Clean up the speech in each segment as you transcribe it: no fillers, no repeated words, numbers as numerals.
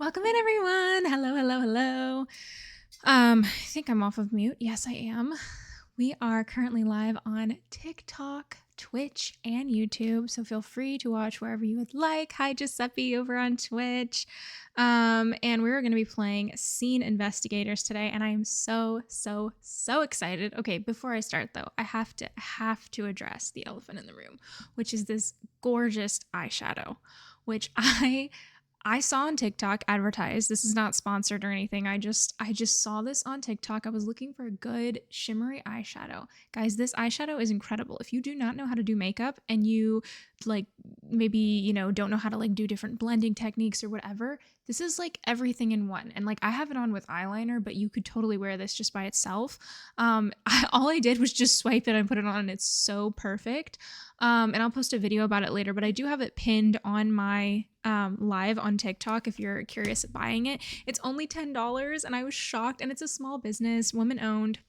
Welcome in, everyone. Hello, hello, hello. I think I'm off of mute. Yes, I am. We are currently live on TikTok, Twitch, and YouTube, so feel free to watch wherever you would like. Hi, Giuseppe over on Twitch. And we're going to be playing Scene Investigators today, and I am so excited. Okay, before I start though, I have to address the elephant in the room, which is this gorgeous eyeshadow, which I saw on TikTok advertised. This is not sponsored or anything. I just saw this on TikTok. I was looking for a good shimmery eyeshadow. Guys, this eyeshadow is incredible. If you do not know how to do makeup and you maybe, don't know how to do different blending techniques or whatever, this is everything in one. And I have it on with eyeliner, but you could totally wear this just by itself. All I did was just swipe it and put it on, and it's so perfect. And I'll post a video about it later, but I do have it pinned on my live on TikTok if you're curious at buying it. It's only $10, and I was shocked, and it's a small business, woman owned.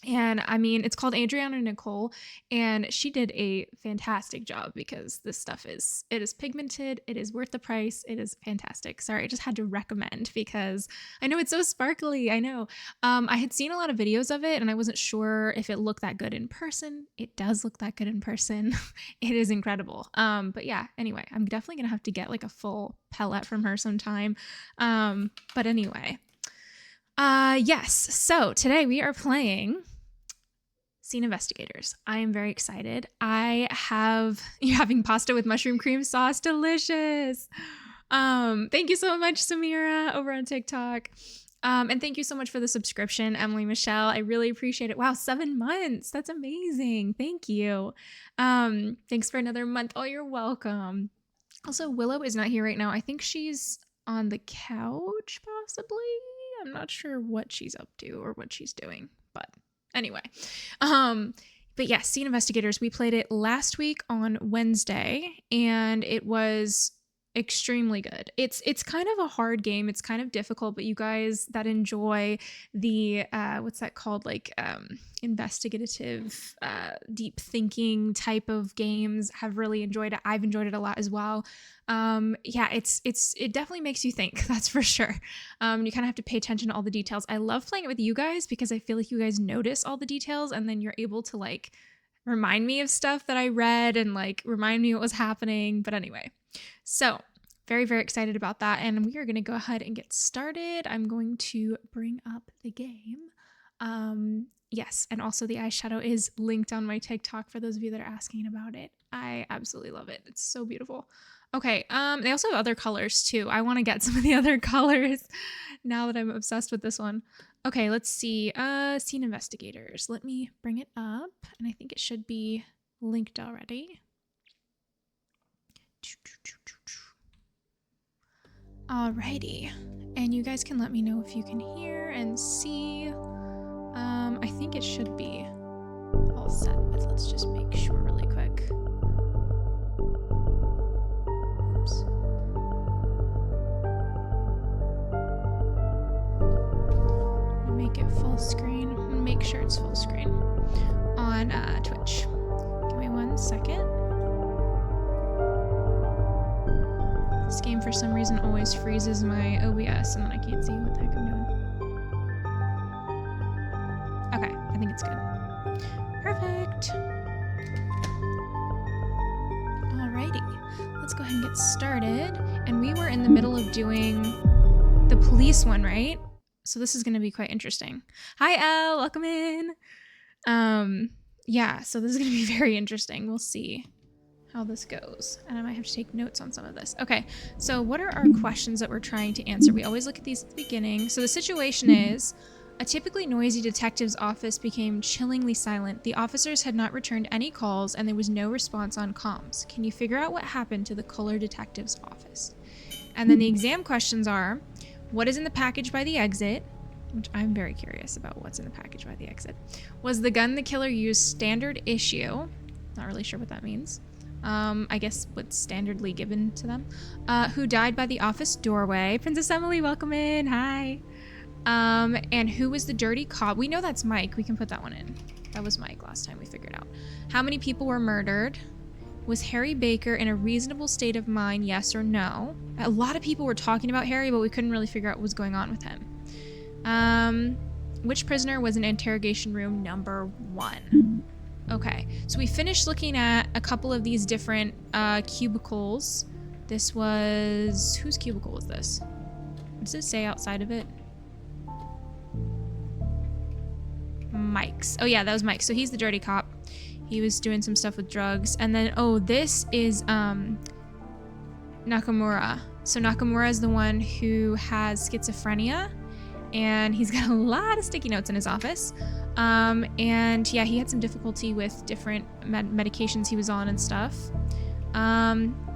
And I mean, it's called Adriana Nicole, and she did a fantastic job because this stuff is pigmented. It is worth the price. It is fantastic. Sorry, I just had to recommend because I know it's so sparkly. I know. I had seen a lot of videos of it, and I wasn't sure if it looked that good in person. It does look that good in person. It is incredible. But yeah, anyway, I'm definitely gonna have to get a full palette from her sometime. But anyway, yes. So today we are playing Scene Investigators. I am very excited. You're having pasta with mushroom cream sauce. Delicious. Thank you so much, Samira, over on TikTok. And thank you so much for the subscription, Emily Michelle. I really appreciate it. Wow, 7 months. That's amazing. Thank you. Thanks for another month. Oh, you're welcome. Also, Willow is not here right now. I think she's on the couch, possibly. I'm not sure what she's up to or what she's doing, but anyway. But yeah, Scene Investigators, we played it last week on Wednesday, and it was extremely good. It's kind of a hard game. It's kind of difficult, but you guys that enjoy the what's that called, investigative deep thinking type of games have really enjoyed it. I've enjoyed it a lot as well. Yeah, it definitely makes you think, that's for sure. You kind of have to pay attention to all the details. I love playing it with you guys because I feel like you guys notice all the details, and then you're able to remind me of stuff that I read and remind me what was happening. But anyway, so very, very excited about that. And we are going to go ahead and get started. I'm going to bring up the game. Yes. And also the eyeshadow is linked on my TikTok for those of you that are asking about it. I absolutely love it. It's so beautiful. Okay. They also have other colors too. I want to get some of the other colors now that I'm obsessed with this one. Okay, let's see. Scene Investigators. Let me bring it up, and I think it should be linked already. Alrighty. And you guys can let me know if you can hear and see. I think it should be all set, but let's just make sure really quick. Oops. Make it full screen. Make sure it's full screen on Twitch. Give me 1 second. This game for some reason always freezes my OBS, and then I can't see what the heck I'm doing. Okay, I think it's good. Perfect. Alrighty, let's go ahead and get started. And we were in the middle of doing the police one, right? So this is going to be quite interesting. Hi, Elle. Welcome in. Yeah, so this is going to be very interesting. We'll see how this goes. And I might have to take notes on some of this. Okay, so what are our questions that we're trying to answer? We always look at these at the beginning. So the situation is, a typically noisy detective's office became chillingly silent. The officers had not returned any calls, and there was no response on comms. Can you figure out what happened to the Kohler detective's office? And then the exam questions are, what is in the package by the exit? Which I'm very curious about what's in the package by the exit. Was the gun the killer used standard issue? Not really sure what that means. I guess what's standardly given to them. Who died by the office doorway? Princess Emily, welcome in. Hi. And who was the dirty cop? We know that's Mike. We can put that one in. That was Mike last time we figured out. How many people were murdered? Was Harry Baker in a reasonable state of mind, yes or no? A lot of people were talking about Harry, but we couldn't really figure out what was going on with him. Which prisoner was in interrogation room number 1? Okay, so we finished looking at a couple of these different cubicles. This was... whose cubicle was this? What does it say outside of it? Mike's. Oh yeah, that was Mike. So he's the dirty cop. He was doing some stuff with drugs. And then, oh, this is Nakamura. So Nakamura is the one who has schizophrenia. And he's got a lot of sticky notes in his office. And yeah, he had some difficulty with different medications he was on and stuff.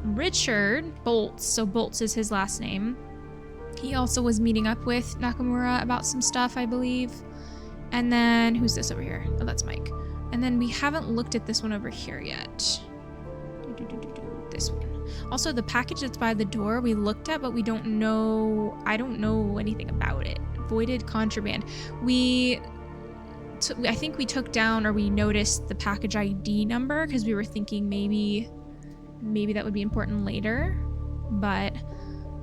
Richard Boltz. So Boltz is his last name. He also was meeting up with Nakamura about some stuff, I believe. And then, who's this over here? Oh, that's Mike. And then we haven't looked at this one over here yet. This one. Also, the package that's by the door we looked at, but we don't know... I don't know anything about it. Voided contraband. I think we took down, or we noticed the package ID number because we were thinking maybe that would be important later. But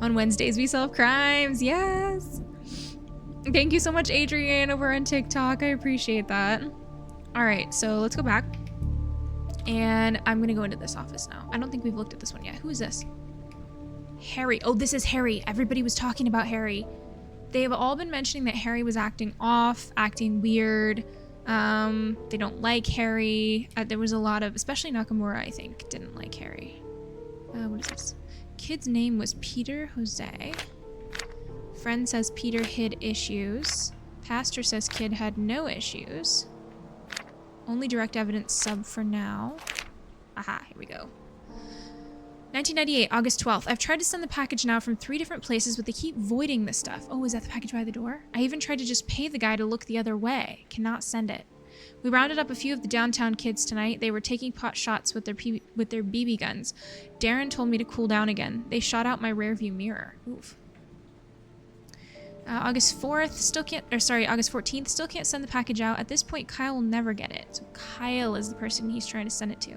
on Wednesdays we solve crimes. Yes! Thank you so much, Adrienne, over on TikTok. I appreciate that. All right, so let's go back. And I'm going to go into this office now. I don't think we've looked at this one yet. Who is this? Harry. Oh, this is Harry. Everybody was talking about Harry. They have all been mentioning that Harry was acting off, acting weird. They don't like Harry. There was a lot of, especially Nakamura, I think, didn't like Harry. What is this? Kid's name was Peter Jose. Friend says Peter hid issues. Pastor says kid had no issues. Only direct evidence sub for now. Aha, here we go. 1998, August 12th. I've tried to send the package now from 3 different places, but they keep voiding the stuff. Oh, is that the package by the door? I even tried to just pay the guy to look the other way. Cannot send it. We rounded up a few of the downtown kids tonight. They were taking pot shots with their BB guns. Darren told me to cool down again. They shot out my rearview mirror. Oof. August 4th, August 14th, still can't send the package out. At this point, Kyle will never get it. So Kyle is the person he's trying to send it to.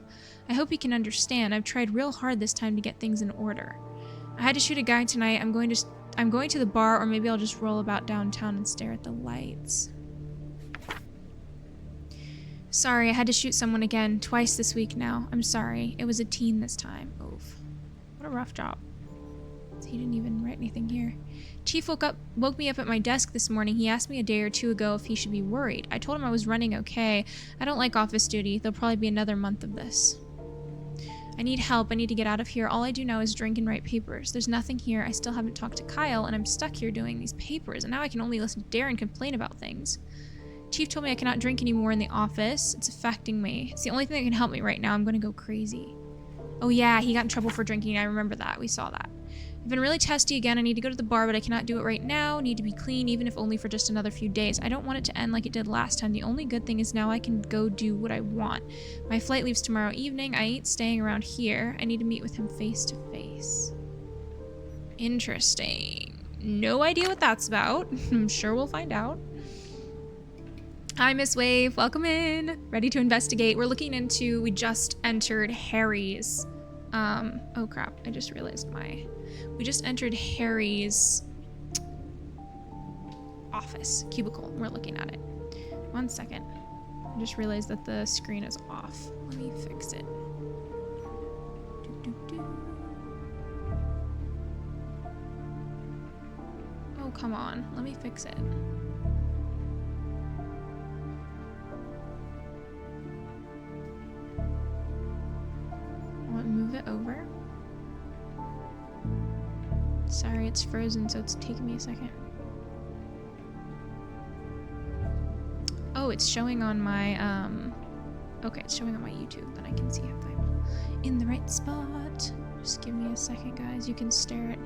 I hope he can understand. I've tried real hard this time to get things in order. I had to shoot a guy tonight. I'm going to the bar, or maybe I'll just roll about downtown and stare at the lights. Sorry, I had to shoot someone again, twice this week now. I'm sorry. It was a teen this time. Oof. What a rough job. He didn't even write anything here. Chief woke me up at my desk this morning. He asked me a day or two ago if he should be worried. I told him I was running okay. I don't like office duty. There'll probably be another month of this. I need help. I need to get out of here. All I do now is drink and write papers. There's nothing here. I still haven't talked to Kyle, and I'm stuck here doing these papers, and now I can only listen to Darren complain about things. Chief told me I cannot drink anymore in the office. It's affecting me. It's the only thing that can help me right now. I'm going to go crazy. Oh yeah, he got in trouble for drinking. I remember that. We saw that. I've been really testy again. I need to go to the bar, but I cannot do it right now. Need to be clean, even if only for just another few days. I don't want it to end like it did last time. The only good thing is now I can go do what I want. My flight leaves tomorrow evening. I ain't staying around here. I need to meet with him face to face. Interesting. No idea what that's about. I'm sure we'll find out. Hi, Miss Wave. Welcome in. Ready to investigate. We're looking into, we just entered Harry's, oh crap. I just realized we just entered Harry's office, cubicle. We're looking at it. 1 second. I just realized that the screen is off. Let me fix it. Oh, come on. Let me fix it. I'll move it over. Sorry, it's frozen, so it's taking me a second. Oh, it's showing on my, okay, it's showing on my YouTube, then I can see if I'm in the right spot. Just give me a second, guys. You can stare at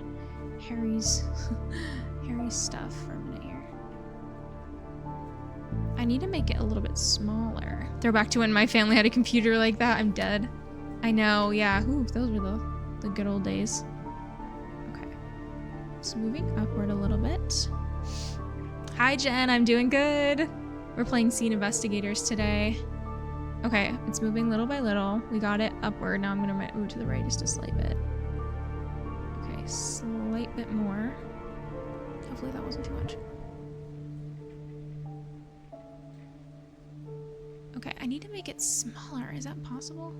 Harry's, Harry's stuff for a minute here. I need to make it a little bit smaller. Throw back to when my family had a computer like that. I'm dead. I know, yeah. Ooh, those were the good old days. So moving upward a little bit. Hi, Jen. I'm doing good. We're playing Scene Investigators today. Okay, it's moving little by little. We got it upward. Now I'm gonna move to the right just a slight bit. Okay, slight bit more. Hopefully that wasn't too much. Okay, I need to make it smaller. Is that possible?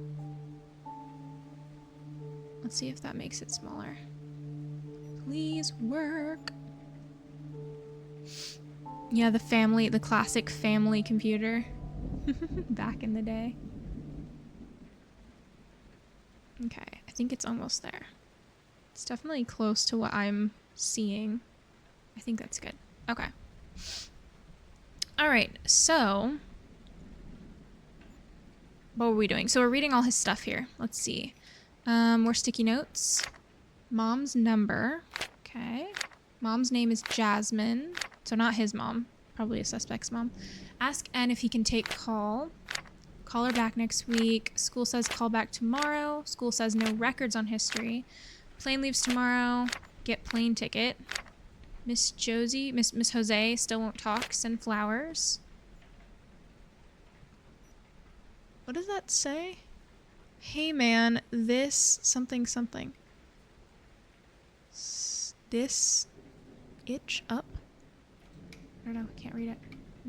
Let's see if that makes it smaller. Please work. Yeah, the classic family computer. Back in the day. Okay, I think it's almost there. It's definitely close to what I'm seeing. I think that's good. Okay. All right, so what were we doing? So we're reading all his stuff here. Let's see. More sticky notes. Mom's number. Okay. Mom's name is Jasmine. So not his mom. Probably a suspect's mom. Ask N if he can take call. Call her back next week. School says call back tomorrow. School says no records on history. Plane leaves tomorrow. Get plane ticket. Miss Josie, Miss Jose still won't talk. Send flowers. What does that say? Hey man, this something something. This itch up? I don't know, can't read it.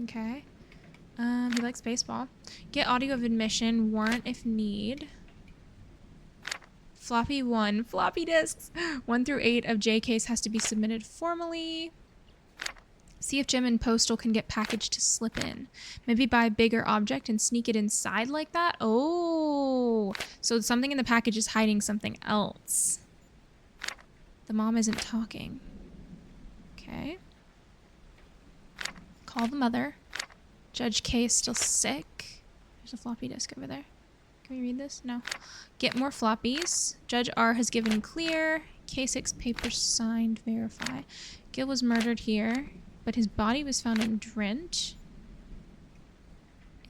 Okay. He likes baseball. Get audio of admission, warrant if need. Floppy 1. Floppy disks. 1 through 8 of J case has to be submitted formally. See if Jim and Postal can get package to slip in. Maybe buy a bigger object and sneak it inside like that. Oh, so something in the package is hiding something else. The mom isn't talking. Okay. Call the mother. Judge K is still sick. There's a floppy disk over there. Can we read this? No. Get more floppies. Judge R has given clear. K6 papers signed. Verify. Gil was murdered here, but his body was found in Drint.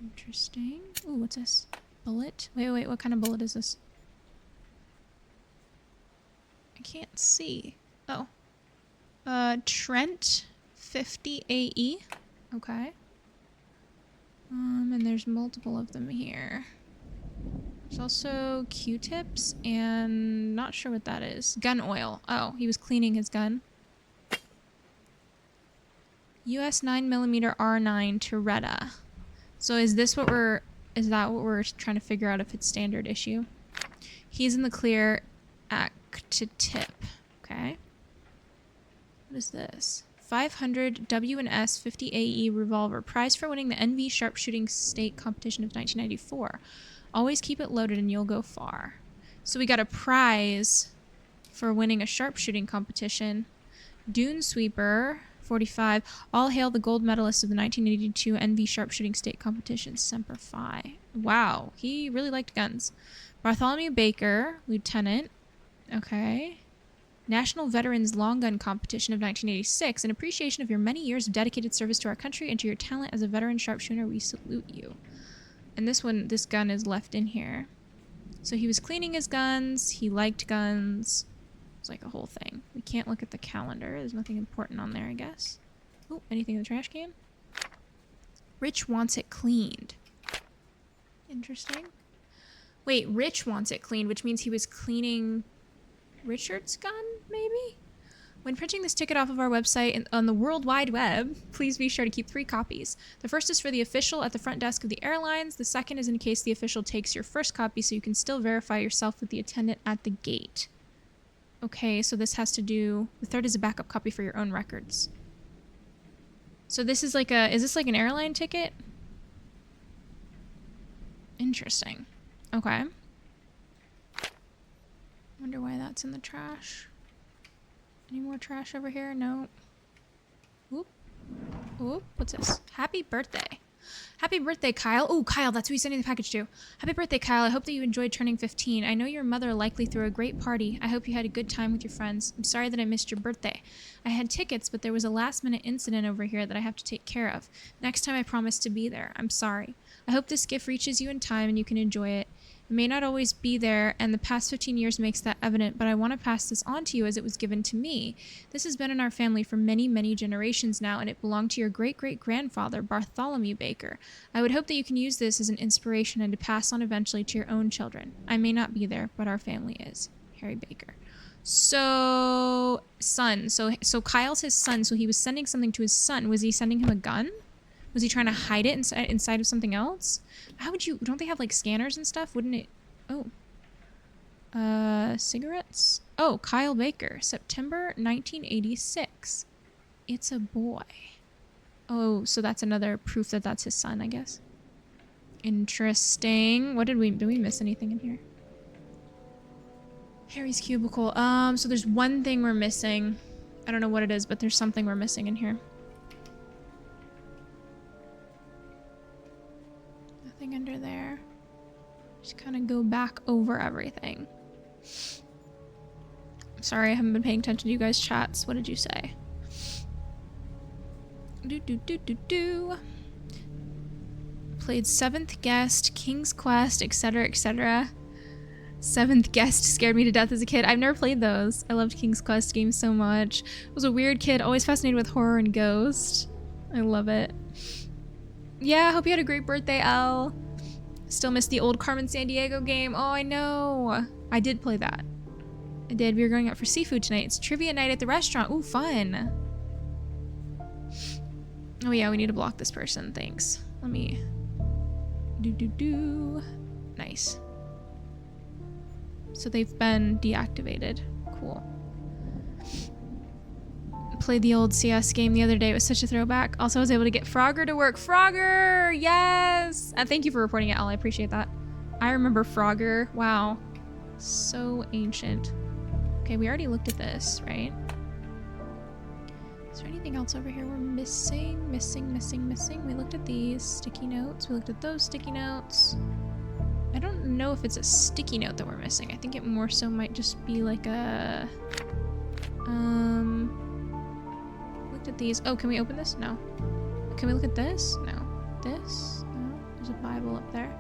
Interesting. Ooh, what's this? Bullet? Wait. What kind of bullet is this? I can't see. Oh. Trent 50 AE. Okay. And there's multiple of them here. There's also Q-tips and not sure what that is. Gun oil. Oh, he was cleaning his gun. US 9mm R9 Toretta. So is that what we're trying to figure out if it's standard issue? He's in the clear. Act to tip. Okay. What is this? 500 W&S 50 AE revolver. Prize for winning the NV sharpshooting state competition of 1994. Always keep it loaded and you'll go far. So we got a prize for winning a sharpshooting competition. Dune Sweeper 45. All hail the gold medalist of the 1982 NV sharpshooting state competition. Semper Fi. Wow, he really liked guns. Bartholomew Baker, lieutenant. Okay. National Veterans Long Gun Competition of 1986. In appreciation of your many years of dedicated service to our country and to your talent as a veteran sharpshooter, we salute you. And this gun is left in here. So he was cleaning his guns. He liked guns. It's like a whole thing. We can't look at the calendar. There's nothing important on there, I guess. Oh, anything in the trash can? Rich wants it cleaned. Interesting. Wait, Rich wants it cleaned, which means he was cleaning Richard's gun, maybe? When printing this ticket off of our website and on the World Wide Web, please be sure to keep 3 copies. The first is for the official at the front desk of the airlines. The second is in case the official takes your first copy so you can still verify yourself with the attendant at the gate. Okay, so this has to do... The third is a backup copy for your own records. So this is like a... Is this like an airline ticket? Interesting. Okay. Wonder why that's in the trash. Any more trash over here? No. Whoop. Whoop. What's this? Happy birthday. Happy birthday, Kyle. Oh, Kyle, that's who he's sending the package to. Happy birthday, Kyle. I hope that you enjoyed turning 15. I know your mother likely threw a great party. I hope you had a good time with your friends. I'm sorry that I missed your birthday. I had tickets, but there was a last-minute incident over here that I have to take care of. Next time I promise to be there. I'm sorry. I hope this gift reaches you in time and you can enjoy it. It may not always be there, and the past 15 years makes that evident, but I want to pass this on to you as it was given to me. This has been in our family for many, many generations now, and it belonged to your great-great-grandfather, Bartholomew Baker. I would hope that you can use this as an inspiration and to pass on eventually to your own children. I may not be there, but our family is. Harry Baker. So, son. So Kyle's his son, so he was sending something to his son. Was he sending him a gun? Was he trying to hide it inside of something else? How would you... Don't they have, like, scanners and stuff? Wouldn't it... Oh. Cigarettes? Oh, Kyle Baker. September 1986. It's a boy. Oh, so that's another proof that that's his son, I guess. Interesting. What did we... Did we miss anything in here? Harry's cubicle. So there's one thing we're missing. I don't know what it is, but there's something we're missing in here. Nothing under there. Just kind of go back over everything. I'm sorry, I haven't been paying attention to you guys' chats. What did you say? Played 7th Guest, King's Quest, etc., etc. 7th Guest scared me to death as a kid. I've never played those. I loved King's Quest games so much. I was a weird kid, always fascinated with horror and ghost. I love it. Yeah, hope you had a great birthday, Elle. Still miss the old Carmen Sandiego game. Oh, I know. I did play that. I did. We were going out for seafood tonight. It's trivia night at the restaurant. Ooh, fun. Oh yeah, we need to block this person. Thanks. Let me... Nice. So they've been deactivated. Cool. Played the old CS game the other day. It was such a throwback. Also, I was able to get Frogger to work. Frogger! Yes! Thank you for reporting it, Al. I appreciate that. I remember Frogger. Wow. So ancient. Okay, we already looked at this, right? Is there anything else over here we're missing? Missing. We looked at these sticky notes. We looked at those sticky notes. I don't know if it's a sticky note that we're missing. I think it more so might just be like a... Looked at these. Oh, can we open this? No. Can we look at this? No. This? No. There's a Bible up there.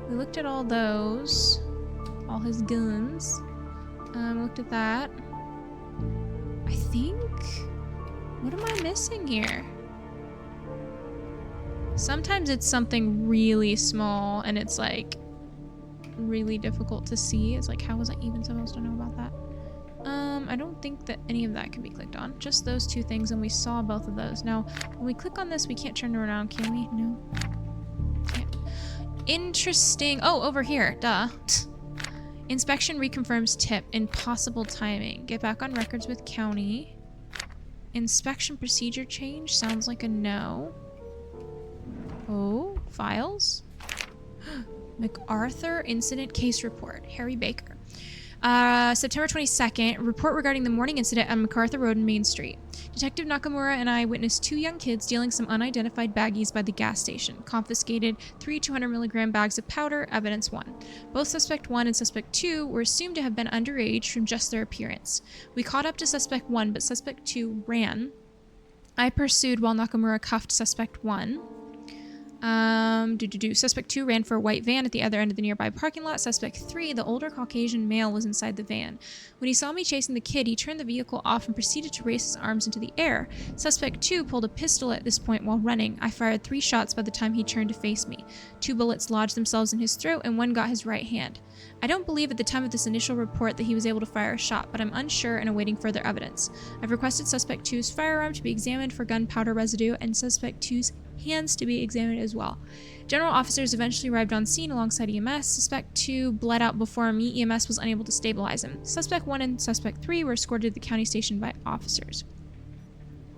We looked at all those. All his guns. Looked at that. I think... What am I missing here? Sometimes it's something really small and it's like really difficult to see. It's like, how was I even supposed to know about that? I don't think that any of that can be clicked on. Just those two things, and we saw both of those. Now, when we click on this, we can't turn around, can we? No. Can't. Interesting. Oh, over here. Duh. Inspection reconfirms tip. Impossible timing. Get back on records with county. Inspection procedure change. Sounds like a no. Oh, files. MacArthur incident case report. Harry Baker. September 22nd, report regarding the morning incident on MacArthur Road and Main Street. Detective Nakamura and I witnessed 2 young kids dealing some unidentified baggies by the gas station. Confiscated 3 200-milligram bags of powder, evidence 1. Both suspect 1 and suspect 2 were assumed to have been underage from just their appearance. We caught up to suspect 1, but suspect 2 ran. I pursued while Nakamura cuffed suspect 1. Suspect 2 ran for a white van at the other end of the nearby parking lot. Suspect 3, the older Caucasian male, was inside the van. When he saw me chasing the kid, he turned the vehicle off and proceeded to raise his arms into the air. Suspect 2 pulled a pistol at this point while running. I fired 3 shots by the time he turned to face me. 2 bullets lodged themselves in his throat and 1 got his right hand. I don't believe at the time of this initial report that he was able to fire a shot, but I'm unsure and awaiting further evidence. I've requested Suspect 2's firearm to be examined for gunpowder residue and Suspect 2's hands to be examined as well. General officers eventually arrived on scene alongside EMS. Suspect 2 bled out before me. EMS was unable to stabilize him. Suspect 1 and Suspect 3 were escorted to the county station by officers.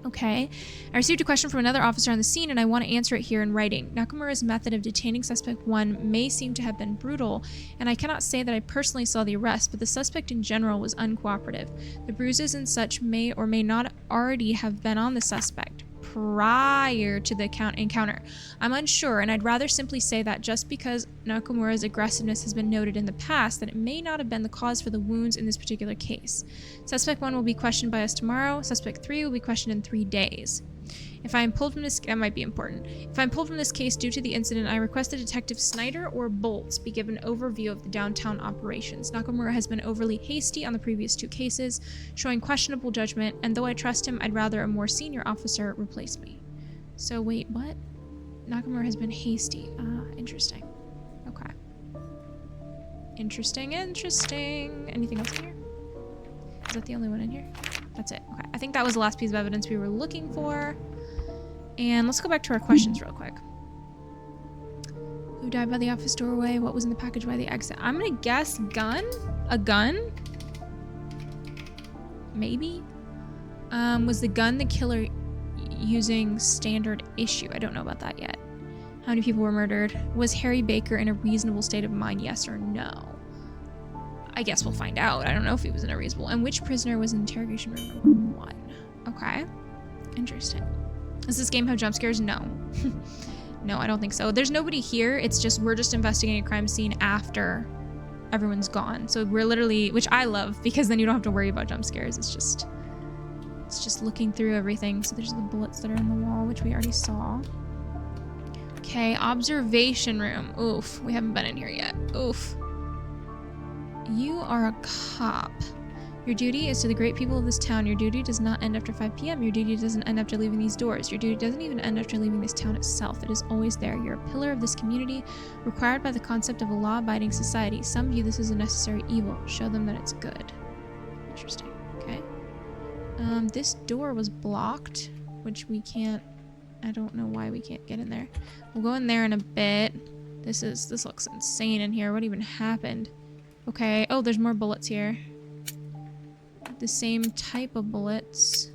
Okay. I received a question from another officer on the scene and I want to answer it here in writing. Nakamura's method of detaining Suspect 1 may seem to have been brutal, and I cannot say that I personally saw the arrest, but the suspect in general was uncooperative. The bruises and such may or may not already have been on the suspect prior to the encounter. I'm unsure, and I'd rather simply say that just because Nakamura's aggressiveness has been noted in the past, that it may not have been the cause for the wounds in this particular case. Suspect 1 will be questioned by us tomorrow. Suspect 3 will be questioned in 3 days. If I am pulled from this, that might be important. If I'm pulled from this case due to the incident, I request that Detective Snyder or Bolts be given an overview of the downtown operations. Nakamura has been overly hasty on the previous 2 cases, showing questionable judgment, and though I trust him, I'd rather a more senior officer replace me. So wait, what? Nakamura has been hasty. Interesting. Okay. Interesting. Anything else in here? Is that the only one in here? That's it. Okay. I think that was the last piece of evidence we were looking for. And let's go back to our questions real quick. Who died by the office doorway? What was in the package by the exit? I'm gonna guess gun? A gun? Maybe? Was the gun the killer using standard issue? I don't know about that yet. How many people were murdered? Was Harry Baker in a reasonable state of mind? Yes or no? I guess we'll find out. I don't know if he was in a reasonable. And which prisoner was in interrogation room number 1? Okay. Interesting. Does this game have jump scares? No. No, I don't think so. There's nobody here. It's just, we're just investigating a crime scene after everyone's gone. So we're literally, which I love, because then you don't have to worry about jump scares. It's just looking through everything. So there's the bullets that are in the wall, which we already saw. Okay, observation room. Oof, we haven't been in here yet. Oof. You are a cop. Your duty is to the great people of this town. Your duty does not end after 5 p.m. Your duty doesn't end after leaving these doors. Your duty doesn't even end after leaving this town itself. It is always there. You're a pillar of this community, required by the concept of a law-abiding society. Some view this as a necessary evil. Show them that it's good. Interesting. Okay. This door was blocked, which we can't... I don't know why we can't get in there. We'll go in there in a bit. This looks insane in here. What even happened? Okay. Oh, there's more bullets here. The same type of bullets.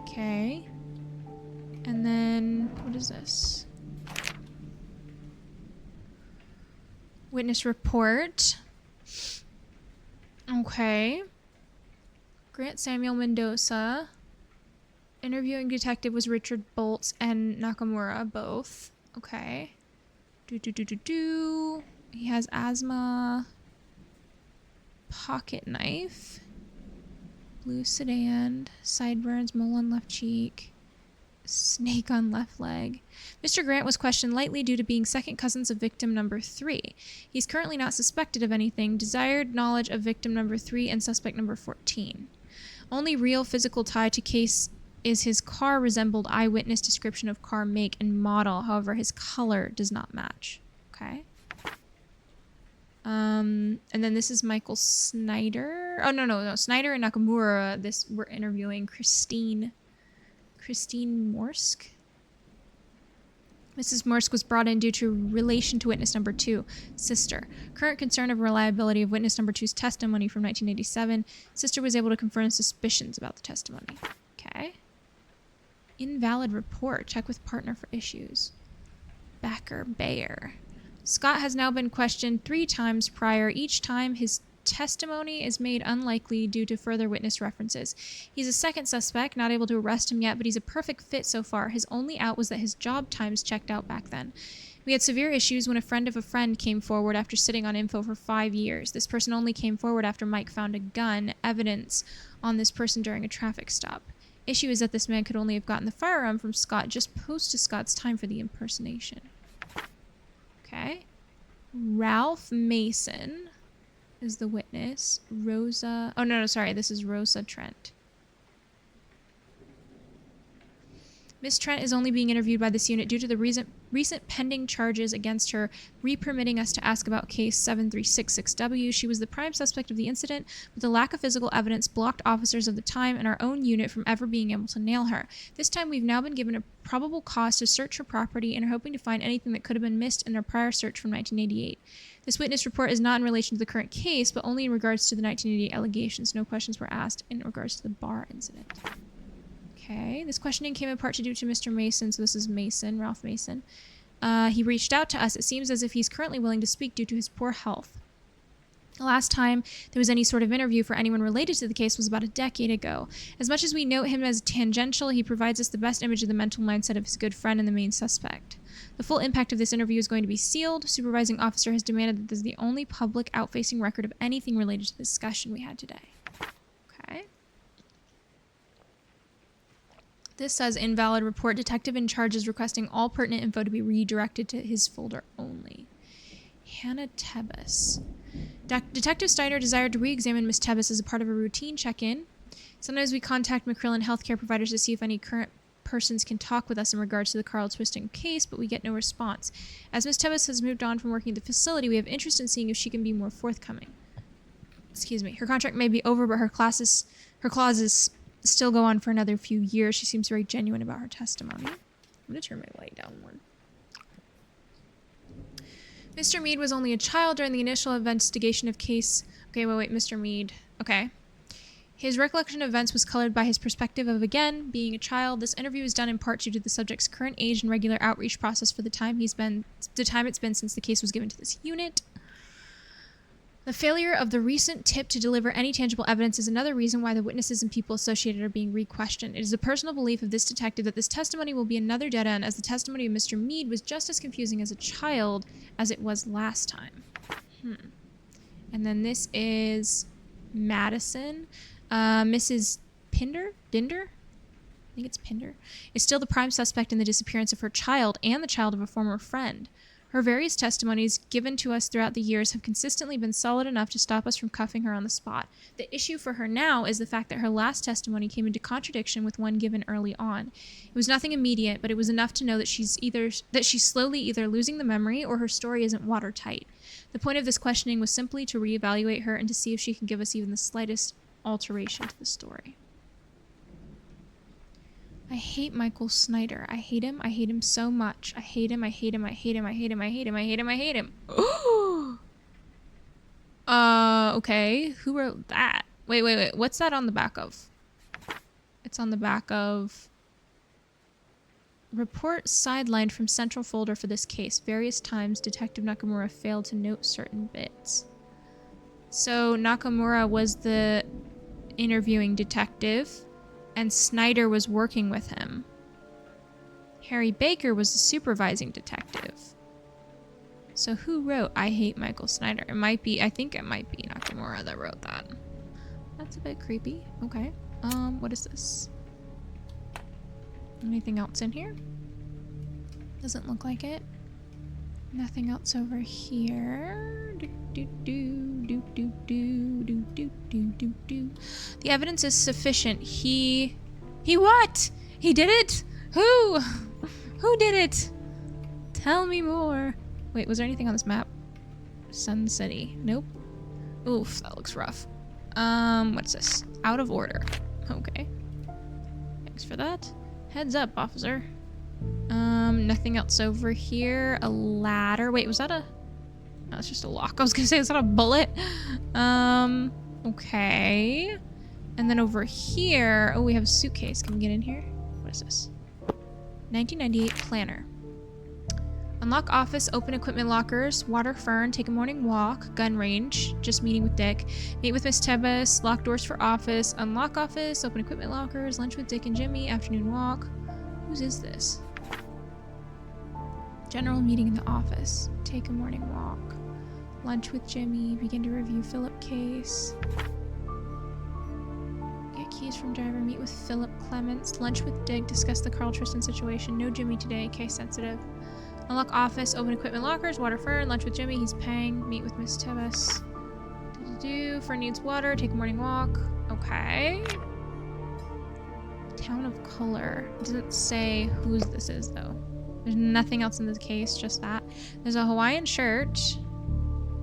Okay. And then, what is this? Witness report. Okay. Grant Samuel Mendoza. Interviewing detective was Richard Bolts and Nakamura, both. Okay. He has asthma. Pocket knife. Blue sedan, sideburns, mole on left cheek, snake on left leg. Mr. Grant was questioned lightly due to being second cousins of victim number 3. He's currently not suspected of anything. Desired knowledge of victim number 3 and suspect number 14. Only real physical tie to case is his car resembled eyewitness description of car make and model. However, his color does not match. Okay. And then this is Michael Snyder. Oh, no. Snyder and Nakamura. We're interviewing Christine Morsk. Mrs. Morsk was brought in due to relation to witness number 2, sister. Current concern of reliability of witness number 2's testimony from 1987. Sister was able to confirm suspicions about the testimony. Okay. Invalid report. Check with partner for issues. Bayer. Scott has now been questioned 3 times prior. Each time his testimony is made unlikely due to further witness references. He's a second suspect, not able to arrest him yet, but he's a perfect fit so far. His only out was that his job times checked out back then. We had severe issues when a friend of a friend came forward after sitting on info for 5 years. This person only came forward after Mike found a gun, evidence on this person during a traffic stop. Issue is that this man could only have gotten the firearm from Scott just post to Scott's time for the impersonation. Okay. Ralph Mason is the witness. Rosa... Oh, no, sorry. This is Rosa Trent. Miss Trent is only being interviewed by this unit due to the recent pending charges against her, re-permitting us to ask about case 7366W. She was the prime suspect of the incident, but the lack of physical evidence blocked officers of the time and our own unit from ever being able to nail her. This time we've now been given a probable cause to search her property and are hoping to find anything that could have been missed in our prior search from 1988. This witness report is not in relation to the current case, but only in regards to the 1988 allegations. No questions were asked in regards to the bar incident. Okay, this questioning came in part due to Mr. Mason, so this is Mason, Ralph Mason. He reached out to us. It seems as if he's currently willing to speak due to his poor health. The last time there was any sort of interview for anyone related to the case was about a decade ago. As much as we note him as tangential, he provides us the best image of the mental mindset of his good friend and the main suspect. The full impact of this interview is going to be sealed. Supervising officer has demanded that this is the only public out-facing record of anything related to the discussion we had today. Okay. This says invalid report. Detective in charge is requesting all pertinent info to be redirected to his folder only. Hannah Tebbis. Detective Steiner desired to re-examine Miss Tebbis as a part of a routine check-in. Sometimes we contact McCrillen healthcare providers to see if any current persons can talk with us in regards to the Carl Twisting case, but we get no response. As Miss Tebbis has moved on from working at the facility, we have interest in seeing if she can be more forthcoming. Excuse me. Her contract may be over, but her clauses still go on for another few years. She seems very genuine about her testimony. I'm going to turn my light down one. Mr. Mead was only a child during the initial investigation of case... Okay, wait, Mr. Mead. Okay. His recollection of events was colored by his perspective of, again, being a child. This interview is done in part due to the subject's current age and regular outreach process for the time it's been since the case was given to this unit. The failure of the recent tip to deliver any tangible evidence is another reason why the witnesses and people associated are being re-questioned. It is a personal belief of this detective that this testimony will be another dead end, as the testimony of Mr. Mead was just as confusing as a child as it was last time. And then this is Madison. Mrs. Binder? I think it's Pinder. Is still the prime suspect in the disappearance of her child and the child of a former friend. Her various testimonies given to us throughout the years have consistently been solid enough to stop us from cuffing her on the spot. The issue for her now is the fact that her last testimony came into contradiction with one given early on. It was nothing immediate, but it was enough to know that she's slowly either losing the memory or her story isn't watertight. The point of this questioning was simply to reevaluate her and to see if she can give us even the slightest alteration to the story. I hate Michael Snyder. I hate him. I hate him so much. I hate him. I hate him. I hate him. I hate him. I hate him. I hate him. I hate him. Okay. Who wrote that? Wait. What's that on the back of? It's on the back of... Report sidelined from central folder for this case. Various times, Detective Nakamura failed to note certain bits. So Nakamura was the interviewing detective, and Snyder was working with him. Harry Baker was the supervising detective. So who wrote I Hate Michael Snyder? It might be, I think it might be Nakamura that wrote that. That's a bit creepy. Okay. What is this? Anything else in here? Doesn't look like it. Nothing else over here. The evidence is sufficient. He what? He did it? Who? Who did it? Tell me more. Wait, was there anything on this map? Sun City. Nope. Oof, that looks rough. What's this? Out of order. Okay. Thanks for that. Heads up, officer. Nothing else over here. A ladder. Wait, was that a... No, it's just a lock. I was gonna say, is that a bullet? Okay. And then over here... Oh, we have a suitcase. Can we get in here? What is this? 1998 planner. Unlock office, open equipment lockers, water fern, take a morning walk, gun range, just meeting with Dick, meet with Miss Tebbis, lock doors for office, unlock office, open equipment lockers, lunch with Dick and Jimmy, afternoon walk. Whose is this? General meeting in the office, take a morning walk, lunch with Jimmy, begin to review Philip case, get keys from driver, meet with Philip Clements, lunch with Dick, discuss the Carl Tristan situation, no Jimmy today, case sensitive. Unlock office, open equipment lockers, water fern, lunch with Jimmy, he's paying, meet with Miss Tebbis. Fern needs water, take a morning walk. Okay. Town of Color. It doesn't say whose this is though. There's nothing else in this case, just that. There's a Hawaiian shirt,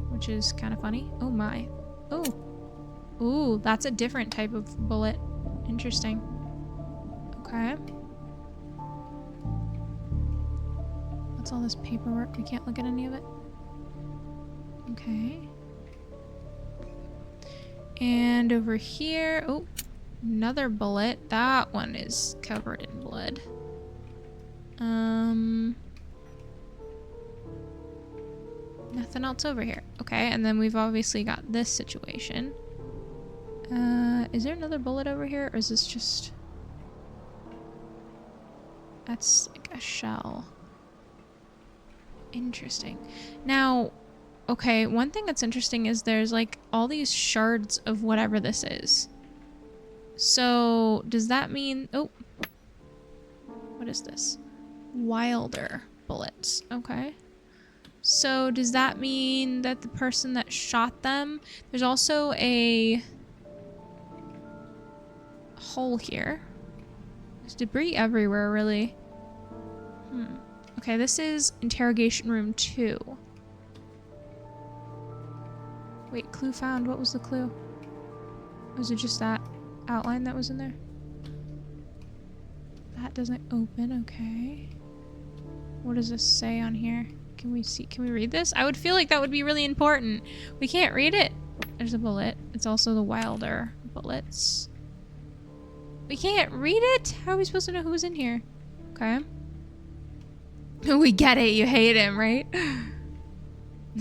which is kind of funny. Oh my. Oh. Ooh, that's a different type of bullet. Interesting. Okay. What's all this paperwork? We can't look at any of it. Okay. And over here, oh, another bullet. That one is covered in blood. Nothing else over here. Okay, and then we've obviously got this situation. Is there another bullet over here, or is this just... That's like a shell. Interesting. Now, okay, one thing that's interesting is there's like all these shards of whatever this is. So, does that mean... Oh. What is this? Wilder bullets. Okay. So does that mean that the person that shot them... There's also a hole here. There's debris everywhere, really. Okay, this is interrogation room 2. Wait, clue found. What was the clue? Was it just that outline that was in there? That doesn't open. Okay. What does this say on here? Can we see? Can we read this? I would feel like that would be really important. We can't read it. There's a bullet. It's also the Wilder bullets. We can't read it? How are we supposed to know who was in here? Okay. We get it. You hate him, right?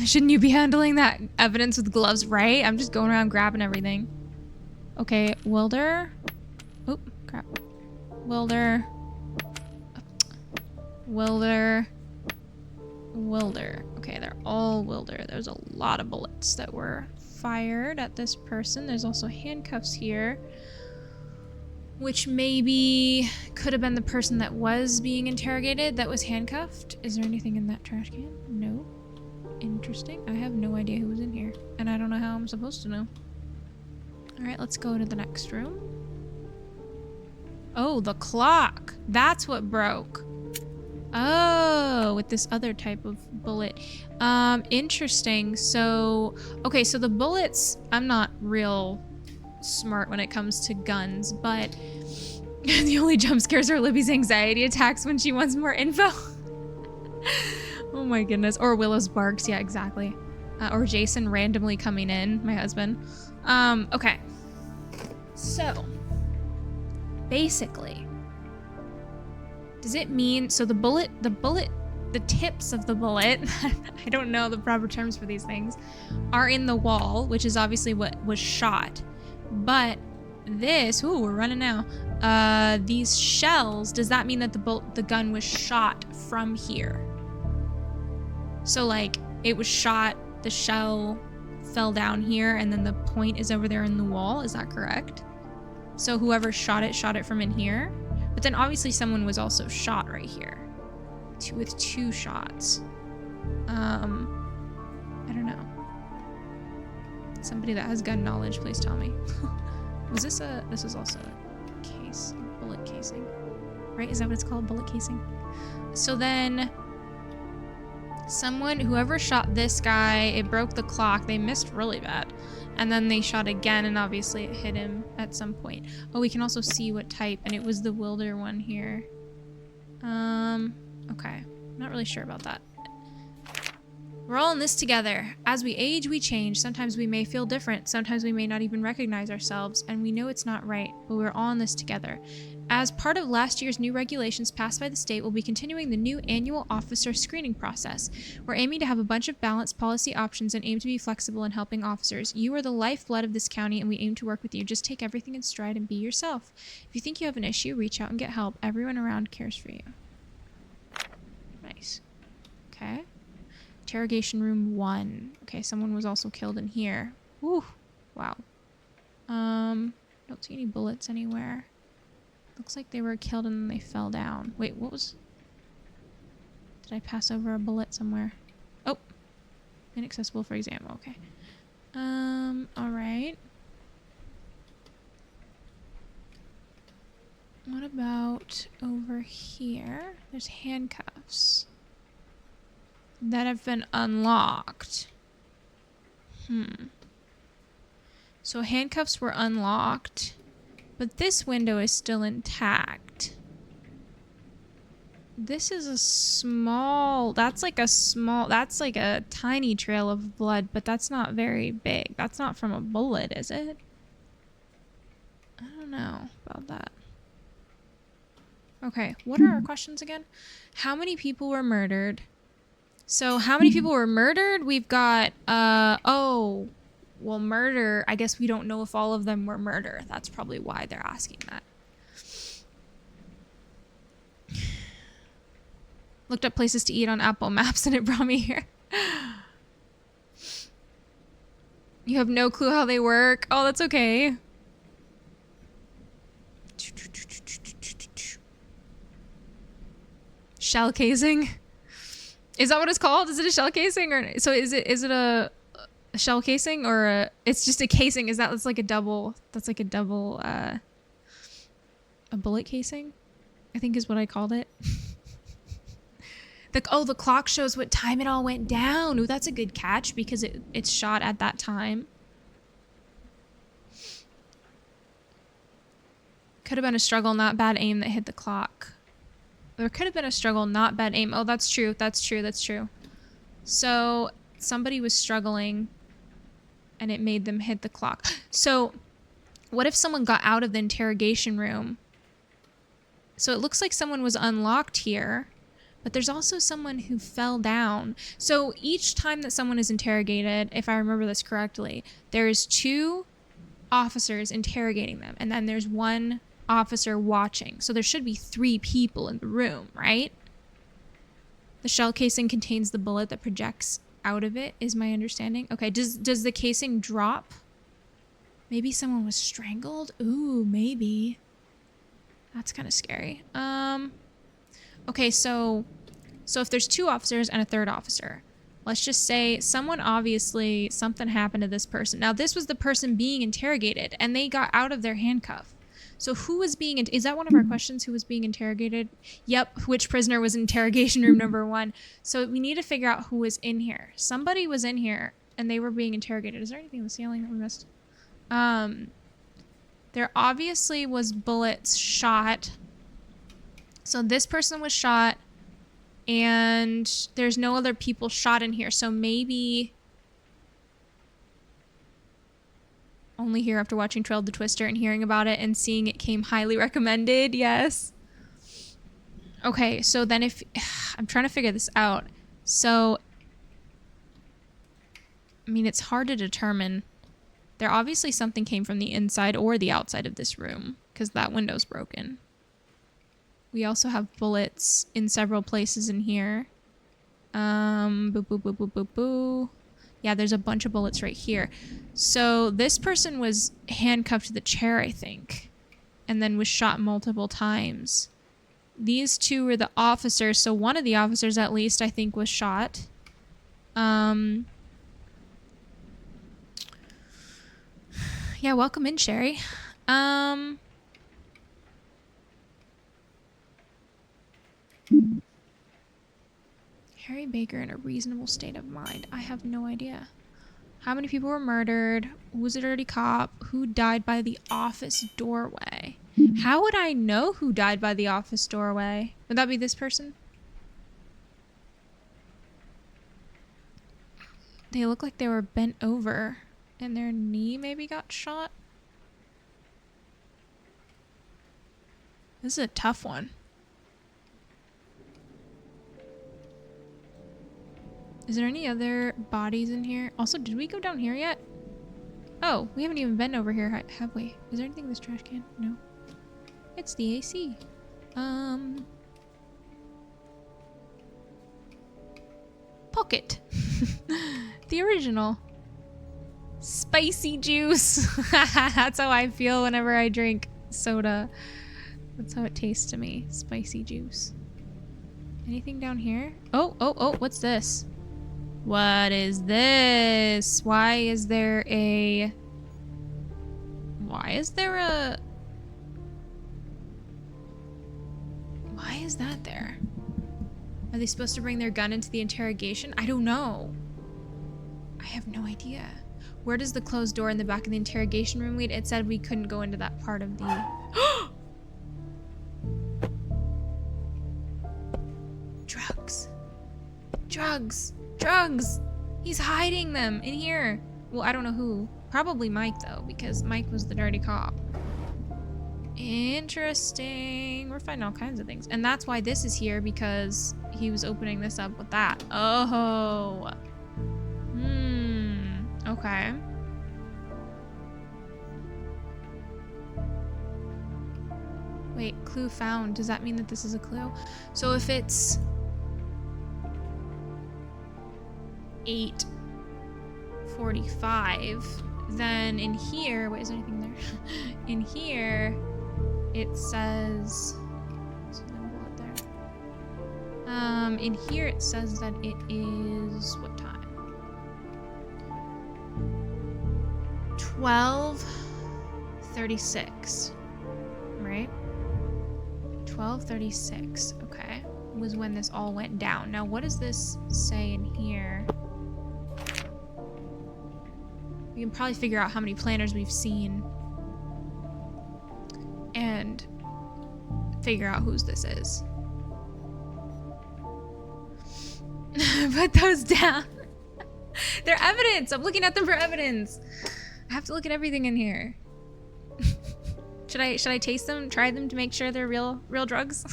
Shouldn't you be handling that evidence with gloves, right? I'm just going around grabbing everything. Okay, Wilder. Oh, crap. Wilder. Wilder. Wilder. Okay, they're all Wilder. There's a lot of bullets that were fired at this person. There's also handcuffs here, which maybe could have been the person that was being interrogated that was handcuffed. Is there anything in that trash can? No. Interesting. I have no idea who was in here, and I don't know how I'm supposed to know. Alright, let's go to the next room. Oh, the clock! That's what broke. Oh, with this other type of bullet. Interesting. So, okay, so the bullets, I'm not real smart when it comes to guns, but the only jump scares are Libby's anxiety attacks when she wants more info. Oh my goodness. Or Willow's barks. Yeah, exactly. Or Jason randomly coming in, my husband. Okay. So, basically, does it mean, so the tips of the bullet, I don't know the proper terms for these things, are in the wall, which is obviously what was shot. But this, ooh, we're running now. These shells, does that mean that the gun was shot from here? So like, it was shot, the shell fell down here, and then the point is over there in the wall, is that correct? So whoever shot it from in here? But then obviously someone was also shot right here. With 2 shots. I don't know. Somebody that has gun knowledge, please tell me. Was this this is also a case, bullet casing. Right, is that what it's called, bullet casing? So then, whoever shot this guy, it broke the clock, they missed really bad. And then they shot again, and obviously it hit him at some point. Oh, we can also see what type, and it was the Wilder one here. Okay. Not really sure about that. We're all in this together. As we age, we change. Sometimes we may feel different. Sometimes we may not even recognize ourselves, and we know it's not right, but we're all in this together. As part of last year's new regulations passed by the state, we'll be continuing the new annual officer screening process. We're aiming to have a bunch of balanced policy options and aim to be flexible in helping officers. You are the lifeblood of this county, and we aim to work with you. Just take everything in stride and be yourself. If you think you have an issue, reach out and get help. Everyone around cares for you. Nice. Okay. Interrogation room 1. Okay, someone was also killed in here. Whew. Wow. Don't see any bullets anywhere. Looks like they were killed and then they fell down. Wait, what was... Did I pass over a bullet somewhere? Oh. Inaccessible for exam. Okay. Alright. What about over here? There's handcuffs that have been unlocked. So handcuffs were unlocked, but this window is still intact. This is a small, that's like a tiny trail of blood, but that's not very big. That's not from a bullet, is it? I don't know about that. Okay, what are our questions again? How many people were murdered? So how many people were murdered? We've got, oh, well, murder, I guess we don't know if all of them were murder. That's probably why they're asking that. Looked up places to eat on Apple Maps and it brought me here. You have no clue how they work? Oh, that's okay. Shell casing. Is that what it's called? Is it a shell casing, or so is it a shell casing, or it's just a casing? Is that, that's like a double a bullet casing, I think is what I called it. The clock shows what time it all went down. Ooh, that's a good catch because it's shot at that time. Could have been a struggle, not bad aim that hit the clock. There could have been a struggle, not bad aim. Oh, that's true. That's true. That's true. So somebody was struggling and it made them hit the clock. So what if someone got out of the interrogation room? So it looks like someone was unlocked here, but there's also someone who fell down. So each time that someone is interrogated, if I remember this correctly, there's 2 officers interrogating them, and then there's 1 officer watching. So there should be 3 people in the room, right? The shell casing contains the bullet that projects out of it, is my understanding. Okay, does the casing drop? Maybe someone was strangled? Ooh, maybe. That's kind of scary. Okay, so if there's 2 officers and a 3rd officer, let's just say something happened to this person. Now, this was the person being interrogated, and they got out of their handcuff. So who was being, is that one of our questions? Who was being interrogated? Yep. Which prisoner was in interrogation room number 1? So we need to figure out who was in here. Somebody was in here and they were being interrogated. Is there anything in the ceiling that we missed? There obviously was bullets shot. So this person was shot and there's no other people shot in here. So maybe only here after watching Trail the Twister and hearing about it and seeing it came highly recommended. Yes. Okay, so then if I'm trying to figure this out. So I mean, it's hard to determine. There obviously something came from the inside or the outside of this room because that window's broken. We also have bullets in several places in here. Boo, boo, boo, boo, boo, boo. Yeah, there's a bunch of bullets right here. So this person was handcuffed to the chair, I think, and then was shot multiple times. These 2 were the officers. So one of the officers, at least, I think, was shot. Yeah, welcome in, Sherry. Harry Baker in a reasonable state of mind. I have no idea. How many people were murdered? Who was a dirty cop? Who died by the office doorway? How would I know who died by the office doorway? Would that be this person? They look like they were bent over and their knee maybe got shot. This is a tough one. Is there any other bodies in here? Also, did we go down here yet? Oh, we haven't even been over here, have we? Is there anything in this trash can? No. It's the AC. Pocket. The original. Spicy juice. That's how I feel whenever I drink soda. That's how it tastes to me. Spicy juice. Anything down here? Oh, what's this? What is this? Why is there a... Why is that there? Are they supposed to bring their gun into the interrogation? I don't know. I have no idea. Where does the closed door in the back of the interrogation room lead? It said we couldn't go into that part of the... Drugs. Drugs. Drugs. He's hiding them in here. Well, I don't know who. Probably Mike, though, because Mike was the dirty cop. Interesting. We're finding all kinds of things. And that's why this is here, because he was opening this up with that. Oh. Okay. Wait, clue found. Does that mean that this is a clue? So if it's 8:45, then in here, wait, is there anything there? In here, it says, there's a bullet there. In here it says that it is what time? 12:36. Right? 12:36. Okay. Was when this all went down. Now, what does this say in here? We can probably figure out how many planners we've seen and figure out whose this is. Put those down. They're evidence. I'm looking at them for evidence. I have to look at everything in here. Should I taste them? Try them to make sure they're real drugs?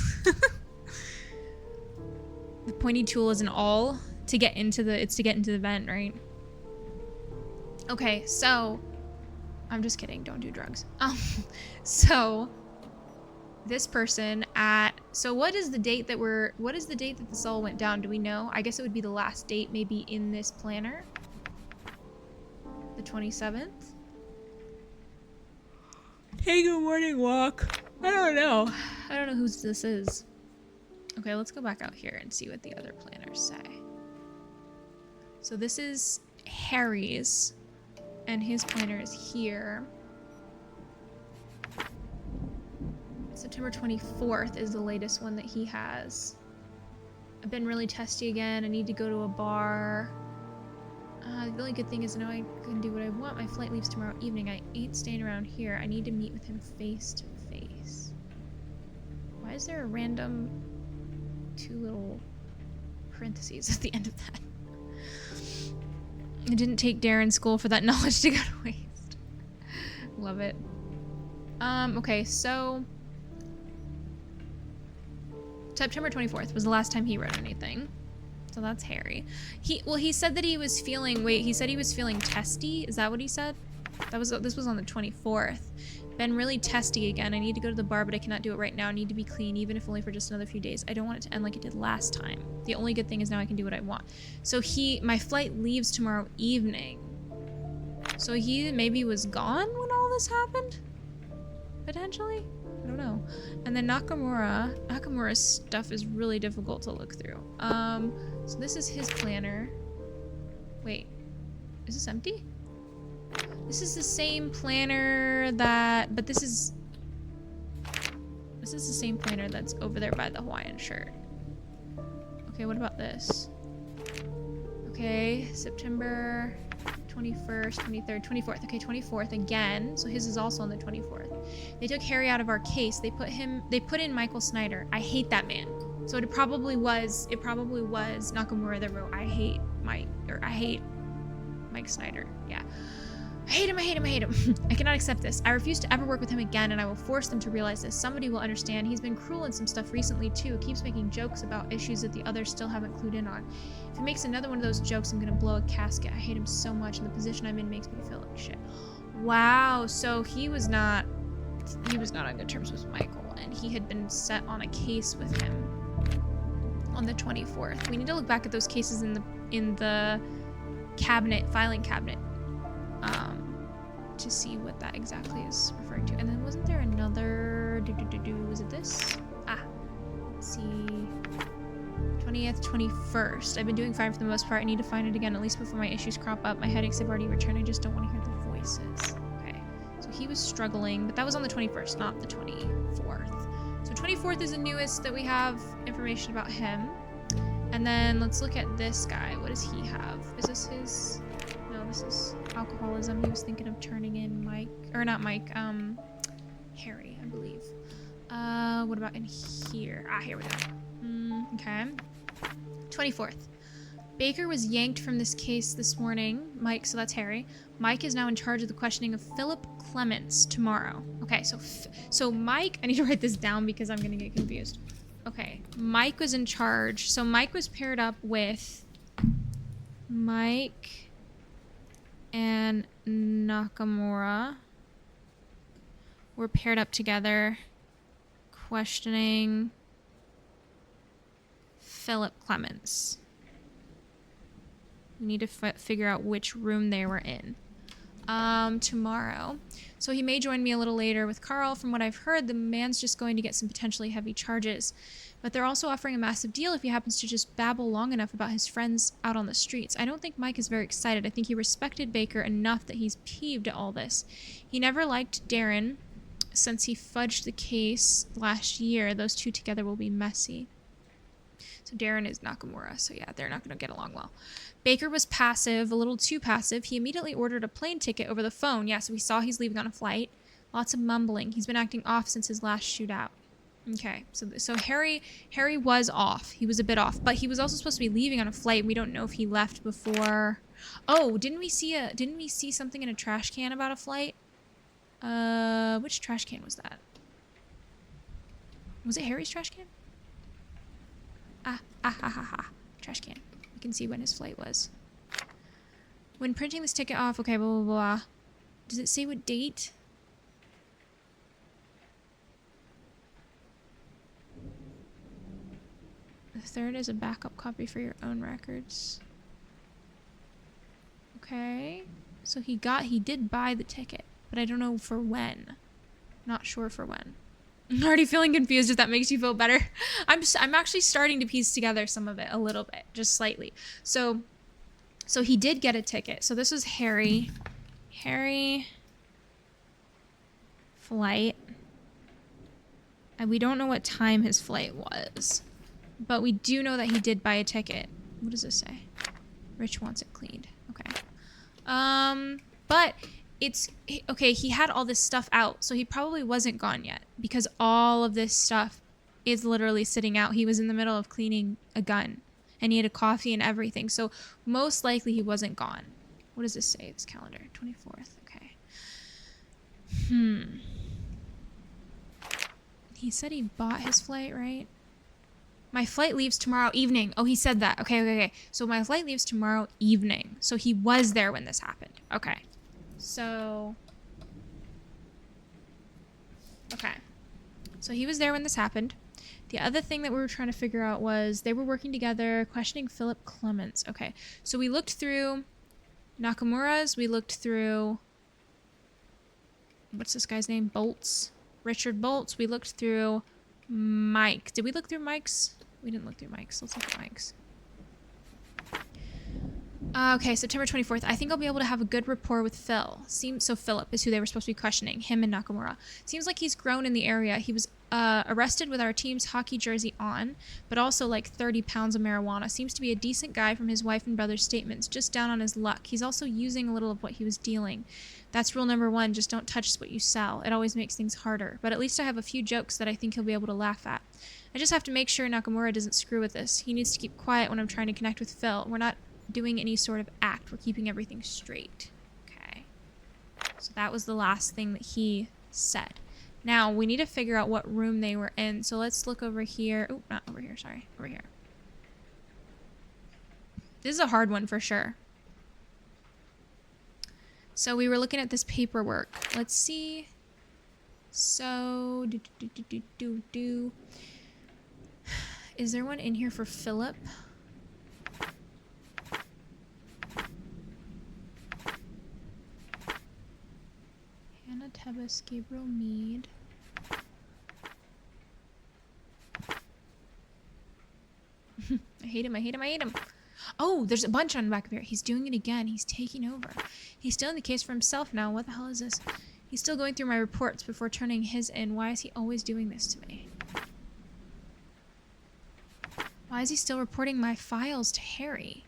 The pointy tool is an awl to get into the vent, right? Okay, so I'm just kidding. Don't do drugs. So this person what is the date that this all went down? Do we know? I guess it would be the last date maybe in this planner. The 27th. Take a morning walk. I don't know. I don't know whose this is. Okay, let's go back out here and see what the other planners say. So this is Harry's, and his planner is here. September 24th is the latest one that he has. I've been really testy again. I need to go to a bar. The only good thing is now I can do what I want. My flight leaves tomorrow evening. I ain't staying around here. I need to meet with him face to face. Why is there a random 2 little parentheses at the end of that? I didn't take Darren's school for that knowledge to go to waste. Love it. Okay, so September 24th was the last time he wrote anything. So that's Harry. He said that he was feeling testy. Is that what he said? This was on the 24th. Been really testy again. I need to go to the bar, but I cannot do it right now. I need to be clean, even if only for just another few days. I don't want it to end like it did last time. The only good thing is now I can do what I want. So my flight leaves tomorrow evening. So he maybe was gone when all this happened? Potentially? I don't know. And then Nakamura's stuff is really difficult to look through. So this is his planner. Wait, is this empty? This is the same planner but this is the same planner that's over there by the Hawaiian shirt. Okay, what about this? Okay, September 21st, 23rd, 24th. Okay, 24th again. So his is also on the 24th. They took Harry out of our case. They put in Michael Snyder. I hate that man. So it probably was Nakamura that wrote I hate Mike Snyder. Yeah. I hate him. I cannot accept this. I refuse to ever work with him again, and I will force them to realize this. Somebody will understand. He's been cruel in some stuff recently, too. Keeps making jokes about issues that the others still haven't clued in on. If he makes another one of those jokes, I'm gonna blow a casket. I hate him so much, and the position I'm in makes me feel like shit. Wow, so he was not on good terms with Michael, and he had been set on a case with him on the 24th. We need to look back at those cases in the filing cabinet. To see what that exactly is referring to. And then wasn't there another was it this? Let's see. 20th, 21st. I've been doing fine for the most part. I need to find it again, at least before my issues crop up. My headaches have already returned. I just don't want to hear the voices. Okay. So he was struggling, but that was on the 21st, not the 24th. So 24th is the newest that we have information about him. And then let's look at this guy. What does he have? Is this his? No, this is alcoholism. He was thinking of turning in Harry, I believe. What about in here? Here we go. Okay. 24th. Baker was yanked from this case this morning. Mike, so that's Harry. Mike is now in charge of the questioning of Philip Clements tomorrow. Okay, so Mike, I need to write this down because I'm gonna get confused. Okay, Mike was in charge. So Mike was paired up with Mike and Nakamura. Were paired up together, questioning Philip Clements. We need to figure out which room they were in. tomorrow. So he may join me a little later with Carl. From what I've heard, the man's just going to get some potentially heavy charges. But they're also offering a massive deal if he happens to just babble long enough about his friends out on the streets. I don't think Mike is very excited. I think he respected Baker enough that he's peeved at all this. He never liked Darren since he fudged the case last year. Those two together will be messy. So Darren is Nakamura. So yeah, they're not going to get along well. Baker was passive, a little too passive. He immediately ordered a plane ticket over the phone. Yeah, so we saw he's leaving on a flight. Lots of mumbling. He's been acting off since his last shootout. Okay, so Harry was off. He was a bit off, but he was also supposed to be leaving on a flight. We don't know if he left before. Oh, didn't we see something in a trash can about a flight? Which trash can was that? Was it Harry's trash can? Trash can. You can see when his flight was. When printing this ticket off, okay, blah, blah, blah. Does it say what date? The third is a backup copy for your own records. Okay. So he did buy the ticket, but I don't know for when. Not sure for when. I'm already feeling confused if that makes you feel better. I'm actually starting to piece together some of it a little bit, just slightly. So he did get a ticket. So this was Harry flight. And we don't know what time his flight was. But we do know that he did buy a ticket. What does this say? Rich wants it cleaned. Okay. But it's okay, he had all this stuff out, so he probably wasn't gone yet because all of this stuff is literally sitting out. He was in the middle of cleaning a gun and he had a coffee and everything. So most likely he wasn't gone. What does this say? This calendar, 24th. Okay. He said he bought his flight, right? My flight leaves tomorrow evening. Oh, he said that. Okay. So my flight leaves tomorrow evening. So he was there when this happened. Okay. So he was there when this happened. The other thing that we were trying to figure out was they were working together, questioning Philip Clements. Okay. So we looked through Nakamura's. We looked through, what's this guy's name? Bolts. Richard Bolts. We looked through Mike. Did we look through Mike's? We didn't look through Mike's. Let's look at Mike's. Okay, September 24th. I think I'll be able to have a good rapport with Phil. So Philip is who they were supposed to be questioning, him and Nakamura. Seems like he's grown in the area. He was arrested with our team's hockey jersey on, but also like 30 pounds of marijuana. Seems to be a decent guy from his wife and brother's statements, just down on his luck. He's also using a little of what he was dealing. That's rule number 1, just don't touch what you sell. It always makes things harder. But at least I have a few jokes that I think he'll be able to laugh at. I just have to make sure Nakamura doesn't screw with this. He needs to keep quiet when I'm trying to connect with Phil. We're not doing any sort of act. We're keeping everything straight. Okay. So that was the last thing that he said. Now, we need to figure out what room they were in. So let's look over here. Oh, not over here. Sorry. Over here. This is a hard one for sure. So we were looking at this paperwork. Let's see. So, is there one in here for Philip? Hannah Tebus, Gabriel Mead. I hate him. Oh, there's a bunch on the back of here. He's doing it again. He's taking over. He's still in the case for himself now. What the hell is this? He's still going through my reports before turning his in. Why is he always doing this to me? Why is he still reporting my files to Harry?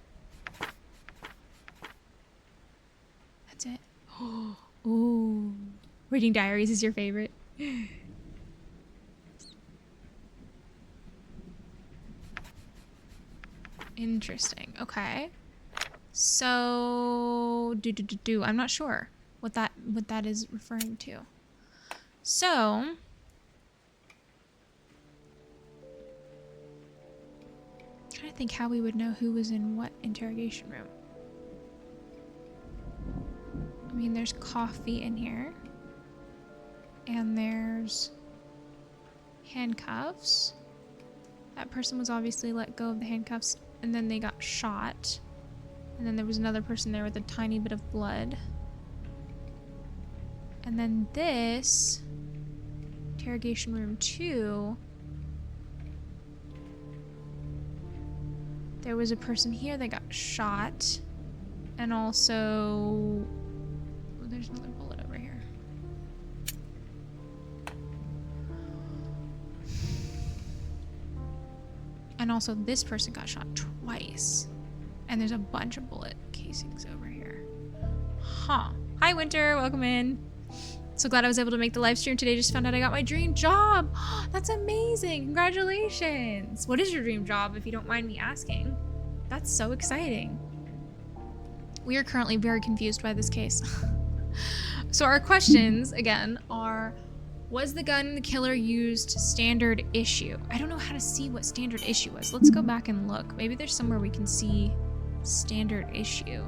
That's it. Oh, reading diaries is your favorite. Interesting. Okay. So, I'm not sure what that is referring to. So, I'm trying to think how we would know who was in what interrogation room. I mean, there's coffee in here. And there's handcuffs. That person was obviously let go of the handcuffs and then they got shot. And then there was another person there with a tiny bit of blood. And then this, interrogation room 2, there was a person here that got shot. And also, oh, there's another bullet over here. And also this person got shot twice. And there's a bunch of bullet casings over here. Huh. Hi, Winter. Welcome in. So glad I was able to make the live stream today. Just found out I got my dream job. That's amazing. Congratulations. What is your dream job, if you don't mind me asking? That's so exciting. We are currently very confused by this case. So our questions, again, are, was the gun the killer used standard issue? I don't know how to see what standard issue was. Let's go back and look. Maybe there's somewhere we can see standard issue.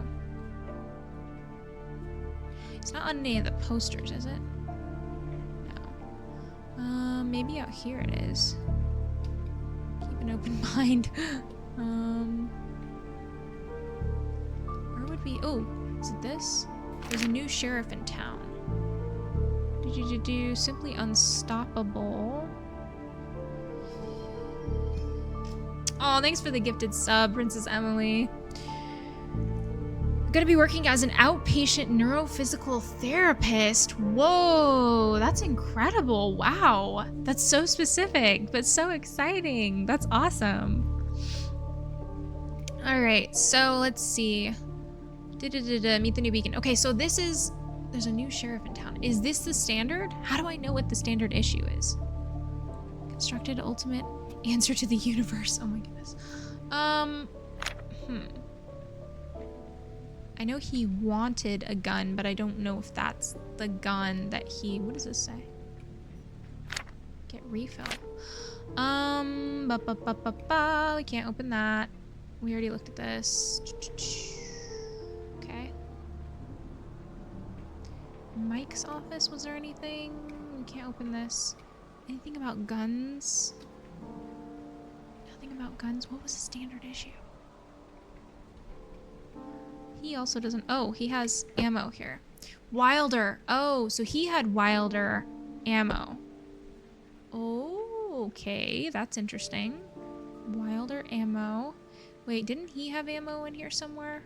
It's not on any of the posters, is it? No. Maybe out here it is. Keep an open mind. Where would we... Oh, is it this? There's a new sheriff in town. Do simply unstoppable. Oh, thanks for the gifted sub, Princess Emily. Gonna be working as an outpatient neurophysical therapist. Whoa, that's incredible. Wow, that's so specific, but so exciting. That's awesome. All right, so let's see. Meet the new beacon. Okay, so this is, there's a new sheriff in town. Is this the standard? How do I know what the standard issue is? Constructed ultimate answer to the universe. Oh my goodness. I know he wanted a gun, but I don't know if that's the gun that he... What does this say? Get refill. We can't open that. We already looked at this. Okay. Mike's office, was there anything? We can't open this. Anything about guns? Nothing about guns. What was the standard issue? He also doesn't... Oh, he has ammo here. Wilder. Oh, so he had Wilder ammo. Oh, okay. That's interesting. Wilder ammo. Wait, didn't he have ammo in here somewhere?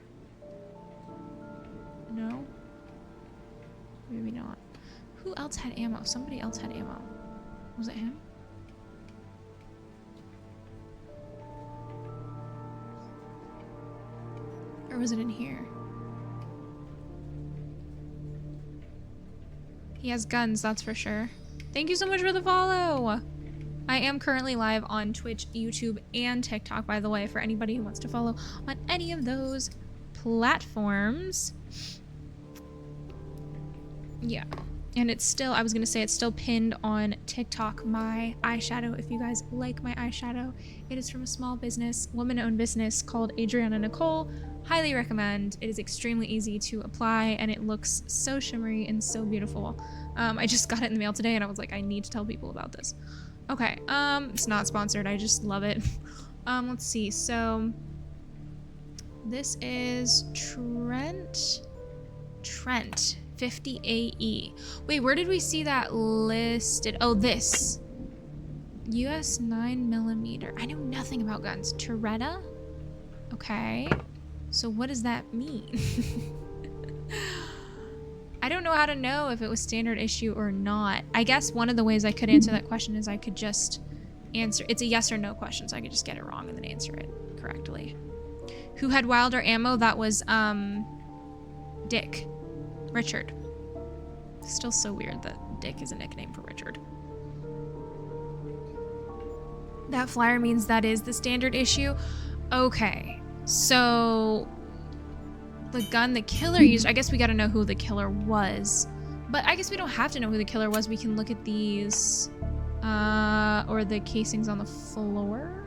No? Maybe not. Who else had ammo? Somebody else had ammo. Was it him? Or was it in here? He has guns, that's for sure. Thank you so much for the follow! I am currently live on Twitch, YouTube, and TikTok, by the way, for anybody who wants to follow on any of those platforms. Yeah. And it's still, I was gonna say, it's still pinned on TikTok, my eyeshadow. If you guys like my eyeshadow, it is from a small business, woman-owned business called Adriana Nicole. Highly recommend. It is extremely easy to apply, and it looks so shimmery and so beautiful. I just got it in the mail today, and I was like, I need to tell people about this. Okay, it's not sponsored. I just love it. Let's see. So this is Trent 50 AE. Wait, where did we see that listed? Oh, this. US 9mm. I know nothing about guns. Toretta? Okay. So what does that mean? I don't know how to know if it was standard issue or not. I guess one of the ways I could answer that question is I could just answer. It's a yes or no question, so I could just get it wrong and then answer it correctly. Who had Wilder ammo? That was, Dick. Richard. Still so weird that Dick is a nickname for Richard. That flyer means that is the standard issue. Okay. So the gun the killer used, I guess we gotta know who the killer was. But I guess we don't have to know who the killer was. We can look at these, or the casings on the floor.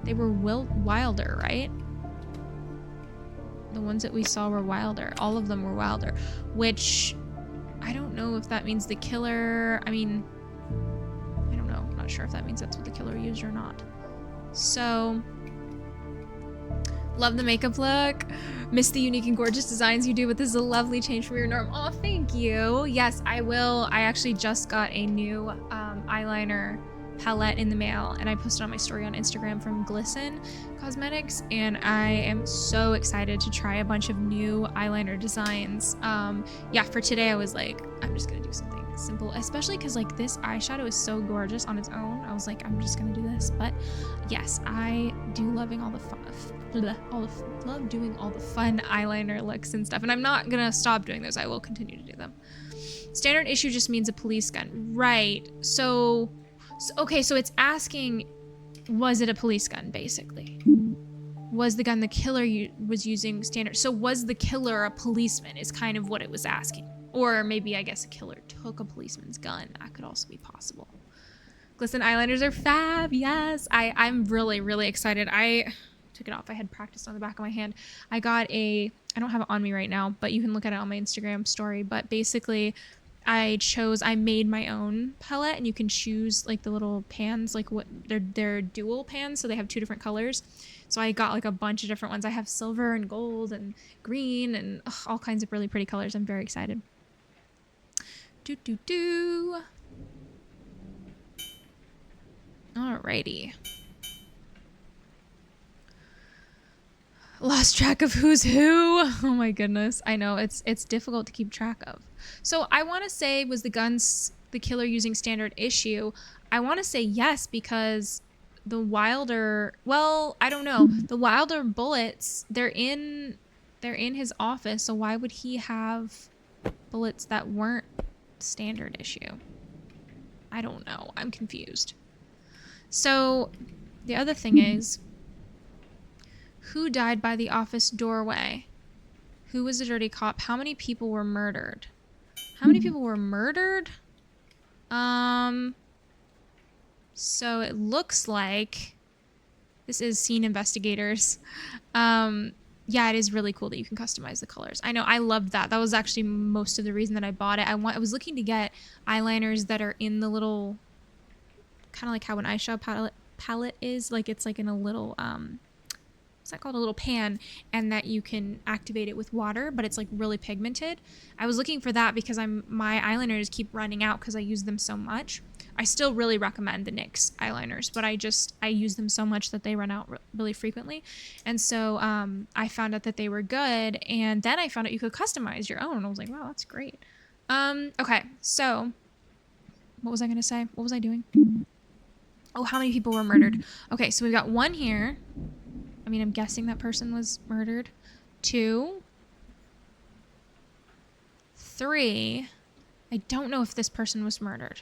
They were Wilder, right? The ones that we saw were Wilder. All of them were Wilder, which I don't know if that means the killer. I mean, I don't know. I'm not sure if that means that's what the killer used or not. So Love the makeup look. Miss the unique and gorgeous designs you do, but this is a lovely change from your norm. Oh, thank you. Yes, I will. I actually just got a new eyeliner palette in the mail, and I posted on my story on Instagram from Glisten Cosmetics, and I am so excited to try a bunch of new eyeliner designs. Yeah, for today I was like, I'm just gonna do something simple, especially because like this eyeshadow is so gorgeous on its own. I was like, I'm just gonna do this. But yes, I do loving all the fun, love doing all the fun eyeliner looks and stuff, and I'm not gonna stop doing those. I will continue to do them. Standard issue just means a police gun, right? So okay, so it's asking, was it a police gun, basically? Was the gun the killer was using standard? So was the killer a policeman is kind of what it was asking. Or maybe, I guess, a killer took a policeman's gun. That could also be possible. Glisten eyeliners are fab, yes. I'm really, really excited. I took it off. I had practiced on the back of my hand. I got I don't have it on me right now, but you can look at it on my Instagram story. But basically, I made my own palette, and you can choose like the little pans, like what they're dual pans, so they have 2 different colors. So I got like a bunch of different ones. I have silver and gold and green and all kinds of really pretty colors. I'm very excited. Alrighty. Lost track of who's who. Oh my goodness. I know it's difficult to keep track of. So I want to say, was the guns the killer using standard issue? I want to say yes, because the Wilder, well, I don't know. The Wilder bullets, they're in his office, so why would he have bullets that weren't standard issue? I don't know. I'm confused. So the other thing is, who died by the office doorway? Who was a dirty cop? How many people were murdered? How many people were murdered? So it looks like this is Scene Investigators. Yeah, it is really cool that you can customize the colors. I know, I loved that. That was actually most of the reason that I bought it. I was looking to get eyeliners that are in the little, kind of like how an eyeshadow palette is. Like it's like in a little, what's that called? A little pan, and that you can activate it with water, but it's like really pigmented. I was looking for that because my eyeliners keep running out because I use them so much. I still really recommend the NYX eyeliners, but I use them so much that they run out really frequently. And so I found out that they were good, and then I found out you could customize your own. I was like, wow, that's great. Okay, so what was I gonna say? What was I doing? Oh, how many people were murdered? Okay, so we've got 1 here. I mean, I'm guessing that person was murdered. 2, 3. I don't know if this person was murdered.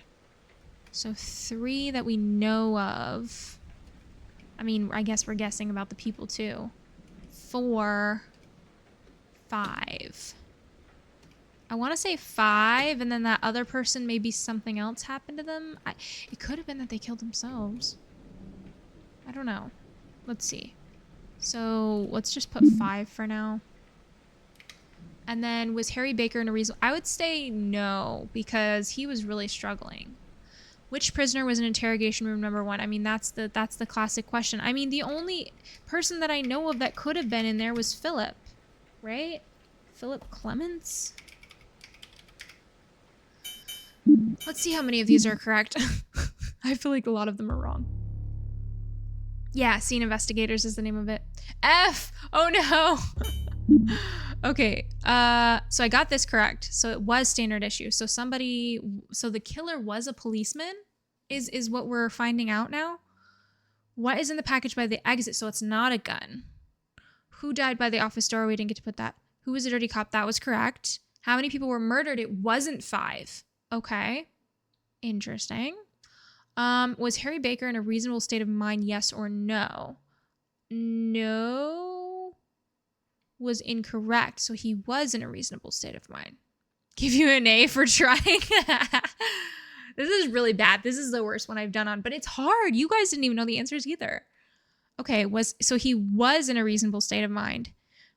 So 3 that we know of. I mean, I guess we're guessing about the people too. 4, 5. I want to say 5, and then that other person, maybe something else happened to them. It could have been that they killed themselves. I don't know. Let's see. So let's just put 5 for now. And then, was Harry Baker in a reason? I would say no, because he was really struggling. Which prisoner was in interrogation room number 1? I mean, that's the classic question. I mean, the only person that I know of that could have been in there was Philip, right? Philip Clements? Let's see how many of these are correct. I feel like a lot of them are wrong. Yeah, Scene Investigators is the name of it. F! Oh no! Okay, so I got this correct. So it was standard issue. So the killer was a policeman is what we're finding out now. What is in the package by the exit? So it's not a gun. Who died by the office door? We didn't get to put that. Who was a dirty cop? That was correct. How many people were murdered? It wasn't 5. Okay, interesting. Was Harry Baker in a reasonable state of mind? Yes or no? No was incorrect. So he was in a reasonable state of mind. Give you an A for trying. This is really bad. This is the worst one I've done on, but it's hard. You guys didn't even know the answers either. Okay, so he was in a reasonable state of mind.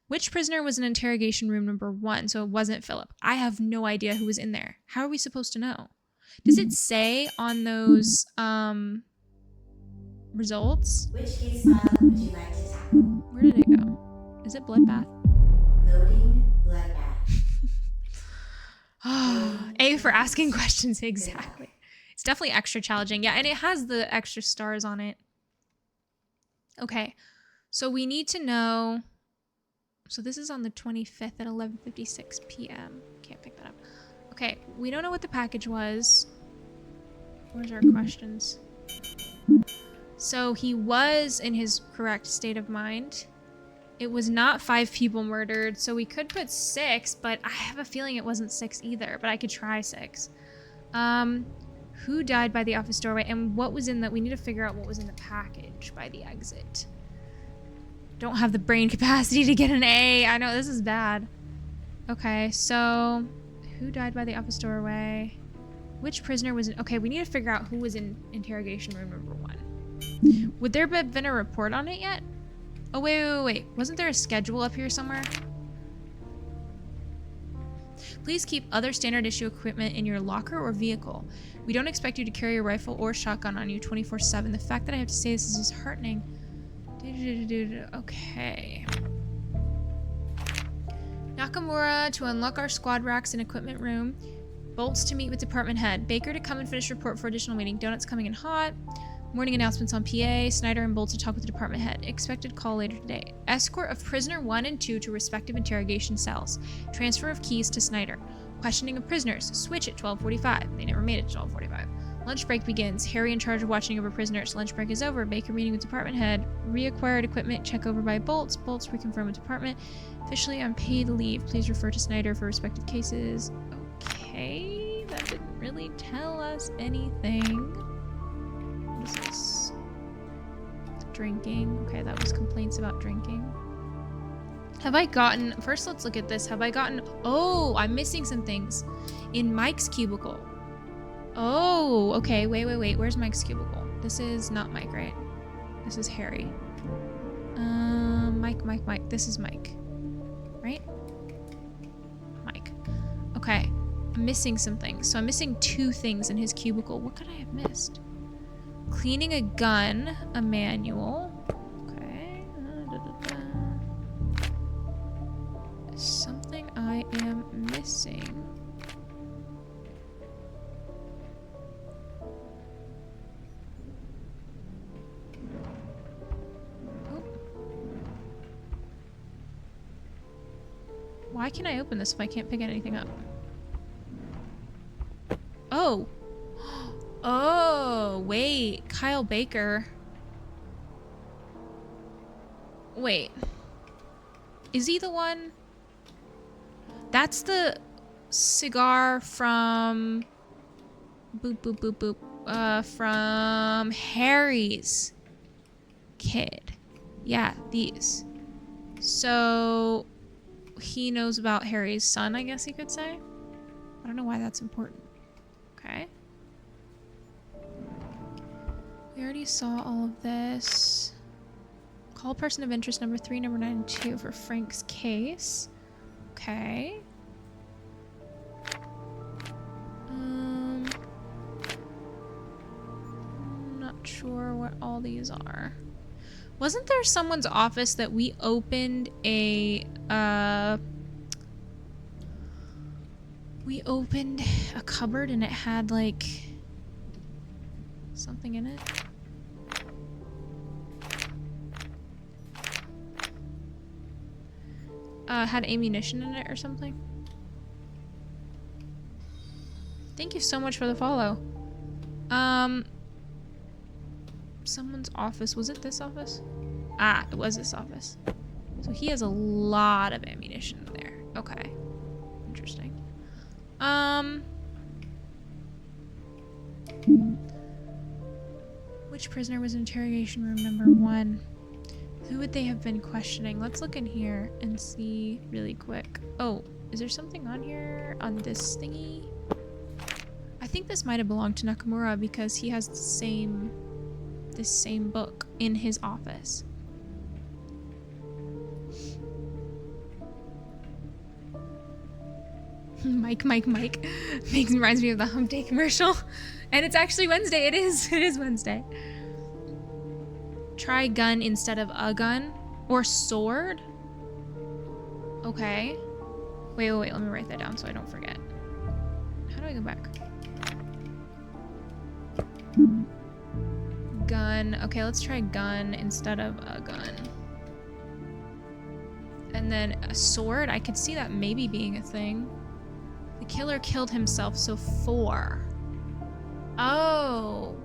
Which prisoner was in interrogation room number 1? So it wasn't Philip. I have no idea who was in there. How are we supposed to know? Does it say on those results? Which case file would you like to tackle? Where did it go? Is it Bloodbath? Loading Bloodbath. A for asking questions, exactly. It's definitely extra challenging. Yeah, and it has the extra stars on it. Okay, so we need to know... So this is on the 25th at 11:56 p.m. Can't pick that up. Okay, we don't know what the package was. Where's our questions? So he was in his correct state of mind. It was not 5 people murdered, so we could put 6, but I have a feeling it wasn't 6 either, but I could try 6. Who died by the office doorway, and what was in that? We need to figure out what was in the package by the exit. Don't have the brain capacity to get an A. I know, this is bad. Okay, so who died by the office doorway? Which prisoner was in... Okay, we need to figure out who was in interrogation room number 1. Would there have been a report on it yet? Oh, wait. Wasn't there a schedule up here somewhere? Please keep other standard issue equipment in your locker or vehicle. We don't expect you to carry a rifle or shotgun on you 24/7. The fact that I have to say this is disheartening. Okay. Nakamura to unlock our squad racks and equipment room. Bolts to meet with department head. Baker to come and finish report for additional meeting. Donuts coming in hot. Morning announcements on PA. Snyder and Bolt to talk with the department head. Expected call later today. Escort of prisoner 1 and 2 to respective interrogation cells. Transfer of keys to Snyder. Questioning of prisoners. Switch at 12:45. They never made it to 12:45. Lunch break begins. Harry in charge of watching over prisoners. Lunch break is over. Baker meeting with department head. Reacquired equipment check over by Bolts. Bolts reconfirm with department. Officially on paid leave. Please refer to Snyder for respective cases. Okay, that didn't really tell us anything. What is this? Drinking. Okay, that was complaints about drinking. Have I gotten... First, let's look at this. Have I gotten... Oh, I'm missing some things. In Mike's cubicle. Oh, okay. Wait. Where's Mike's cubicle? This is not Mike, right? This is Harry. Mike. This is Mike. Right? Mike. Okay. I'm missing some things. So I'm missing 2 things in his cubicle. What could I have missed? Cleaning a gun. A manual. Okay. Something I am missing. Why can't I open this if I can't pick anything up? Oh. Oh, wait. Kyle Baker. Wait. Is he the one? That's the cigar from... Boop. From Harry's kid. Yeah, these. So... he knows about Harry's son, I guess you could say. I don't know why that's important. Okay. We already saw all of this. Call person of interest number 3, number 9, and 2 for Frank's case. Okay. I'm not sure what all these are. Wasn't there someone's office that we opened a cupboard and it had like something in it? Had ammunition in it or something? Thank you so much for the follow. Someone's office. Was it this office? Ah, it was this office. So he has a lot of ammunition there. Okay. Interesting. Which prisoner was in interrogation room number 1? Who would they have been questioning? Let's look in here and see really quick. Oh, is there something on here on this thingy? I think this might have belonged to Nakamura because he has this same book in his office. Mike. Reminds me of the Hump Day commercial. And it's actually Wednesday. It is Wednesday. Try gun instead of a gun. Or sword. Okay. Wait, let me write that down so I don't forget. How do I go back? Gun. Okay, let's try gun instead of a gun. And then a sword. I could see that maybe being a thing. The killer killed himself, so 4. Oh.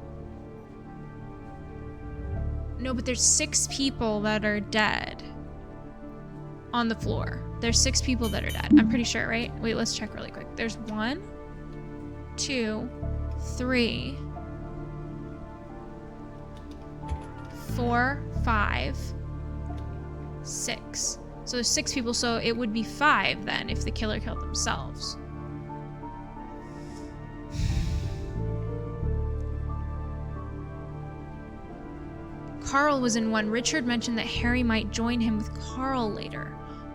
No, but there's 6 people that are dead on the floor. There's 6 people that are dead. I'm pretty sure, right? Wait, let's check really quick. There's 1, 2, 3, 4, 5, 6. So there's 6 people, so it would be 5 then if the killer killed themselves. Carl was in one. Richard mentioned that Harry might join him with Carl later,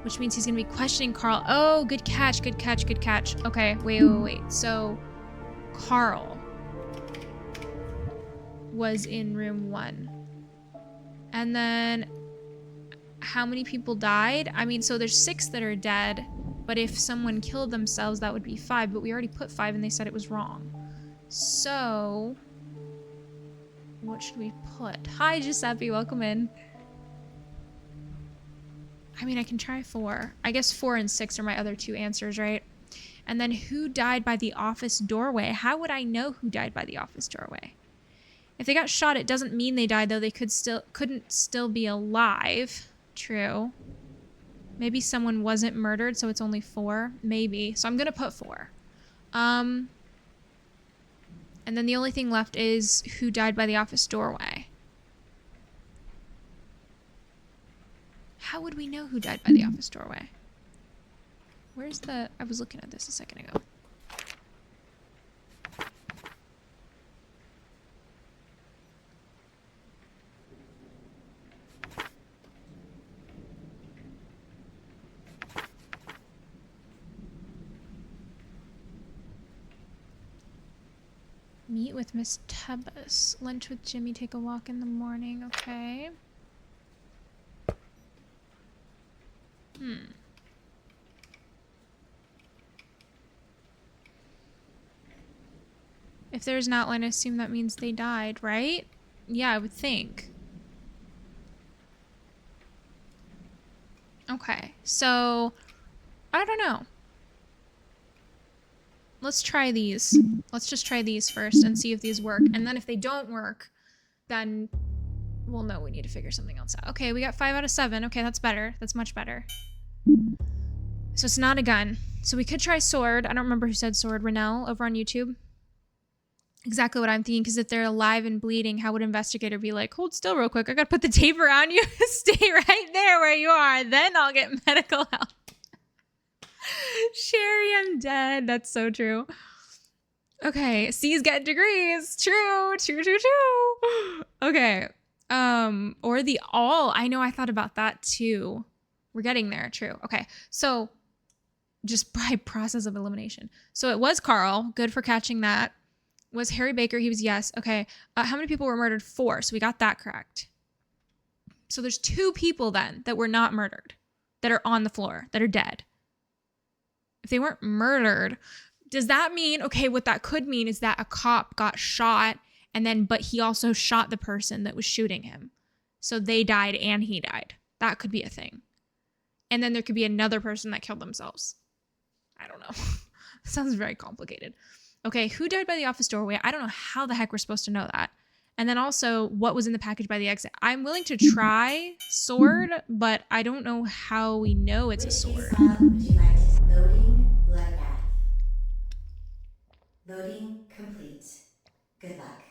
which means he's gonna be questioning Carl. Oh, good catch, good catch, good catch. Okay, wait. So, Carl was in room 1. And then, how many people died? I mean, so there's 6 that are dead, but if someone killed themselves, that would be 5, but we already put 5 and they said it was wrong. So, what should we put? Hi, Giuseppe, welcome in. I mean, I can try 4. I guess 4 and 6 are my other 2 answers, right? And then who died by the office doorway? How would I know who died by the office doorway? If they got shot, it doesn't mean they died, though. They couldn't still be alive. True. Maybe someone wasn't murdered, so it's only 4. Maybe. So I'm gonna put 4. And then the only thing left is who died by the office doorway. How would we know who died by the office doorway? Where's the... I was looking at this a second ago. Meet with Miss Tebbis. Lunch with Jimmy. Take a walk in the morning. Okay. If there's an outline, I assume that means they died, right? Yeah, I would think. Okay, so I don't know. Let's try these. Let's just try these first and see if these work. And then if they don't work, then we'll know we need to figure something else out. Okay, we got 5 out of 7. Okay, that's better. That's much better. So it's not a gun. So we could try sword. I don't remember who said sword. Renell over on YouTube. Exactly what I'm thinking, because if they're alive and bleeding, how would investigator be like, hold still real quick, I gotta put the tape around you, stay right there where you are, then I'll get medical help. Sherry, I'm dead. That's so true. Okay, C's get degrees. True. Okay. Or the all. I know, I thought about that too. We're getting there. True. Okay. So just by process of elimination. So it was Carl. Good for catching that. Was Harry Baker? He was yes. Okay. How many people were murdered? 4. So we got that correct. So there's 2 people then that were not murdered, that are on the floor, that are dead. If they weren't murdered, does that mean, okay, what that could mean is that a cop got shot and then, but he also shot the person that was shooting him. So they died and he died. That could be a thing. And then there could be another person that killed themselves. I don't know. Sounds very complicated. Okay, who died by the office doorway? I don't know how the heck we're supposed to know that. And then also, what was in the package by the exit? I'm willing to try sword, but I don't know how we know it's a sword. Loading Bloodbath. Loading complete. Good luck.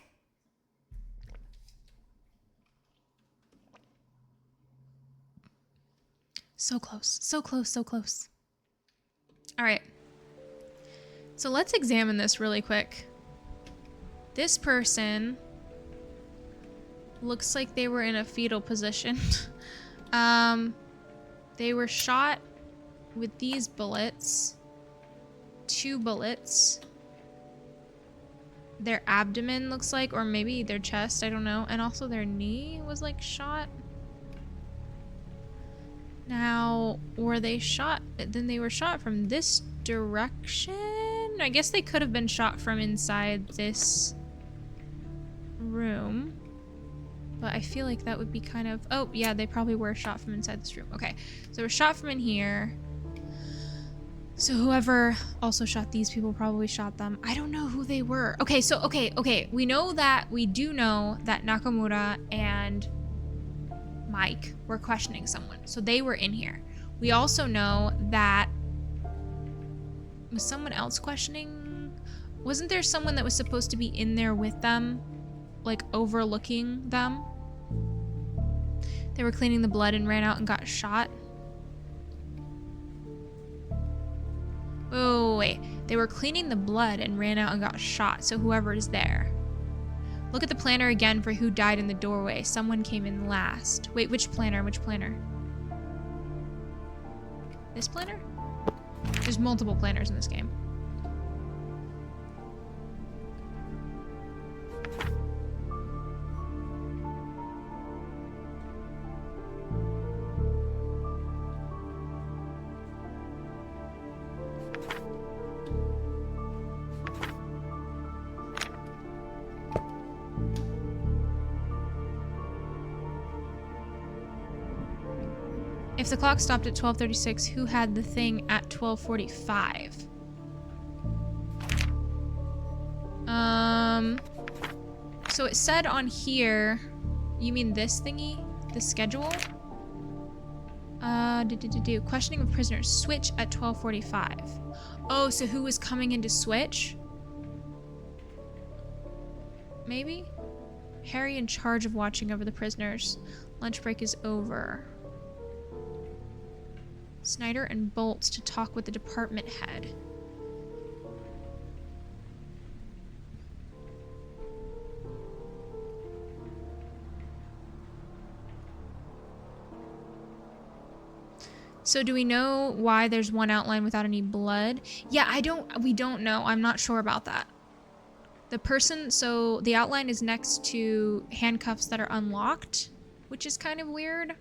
So close, so close, so close. All right. So let's examine this really quick. This person looks like they were in a fetal position. They were shot with these bullets. 2 bullets. Their abdomen looks like, or maybe their chest, I don't know. And also their knee was like shot. Now, were they shot? Then they were shot from this direction? I guess they could have been shot from inside this room. But I feel like that would be kind of... Oh, yeah, they probably were shot from inside this room. Okay, so they were shot from in here. So whoever also shot these people probably shot them. I don't know who they were. Okay, so, okay. We do know that Nakamura and Mike were questioning someone. So they were in here. We also know that... Was someone else questioning? Wasn't there someone that was supposed to be in there with them? Like, overlooking them? They were cleaning the blood and ran out and got shot. Oh, wait. They were cleaning the blood and ran out and got shot, so whoever is there. Look at the planner again for who died in the doorway. Someone came in last. Wait, which planner? Which planner? This planner? There's multiple planners in this game. If the clock stopped at 12:36, who had the thing at 12:45? So it said on here, you mean this thingy? The schedule? Questioning of prisoners. Switch at 12:45. Oh, so who was coming into Switch? Maybe? Harry in charge of watching over the prisoners. Lunch break is over. Snyder and Bolts to talk with the department head. So do we know why there's one outline without any blood? Yeah, we don't know. I'm not sure about that. The person, so the outline is next to handcuffs that are unlocked, which is kind of weird.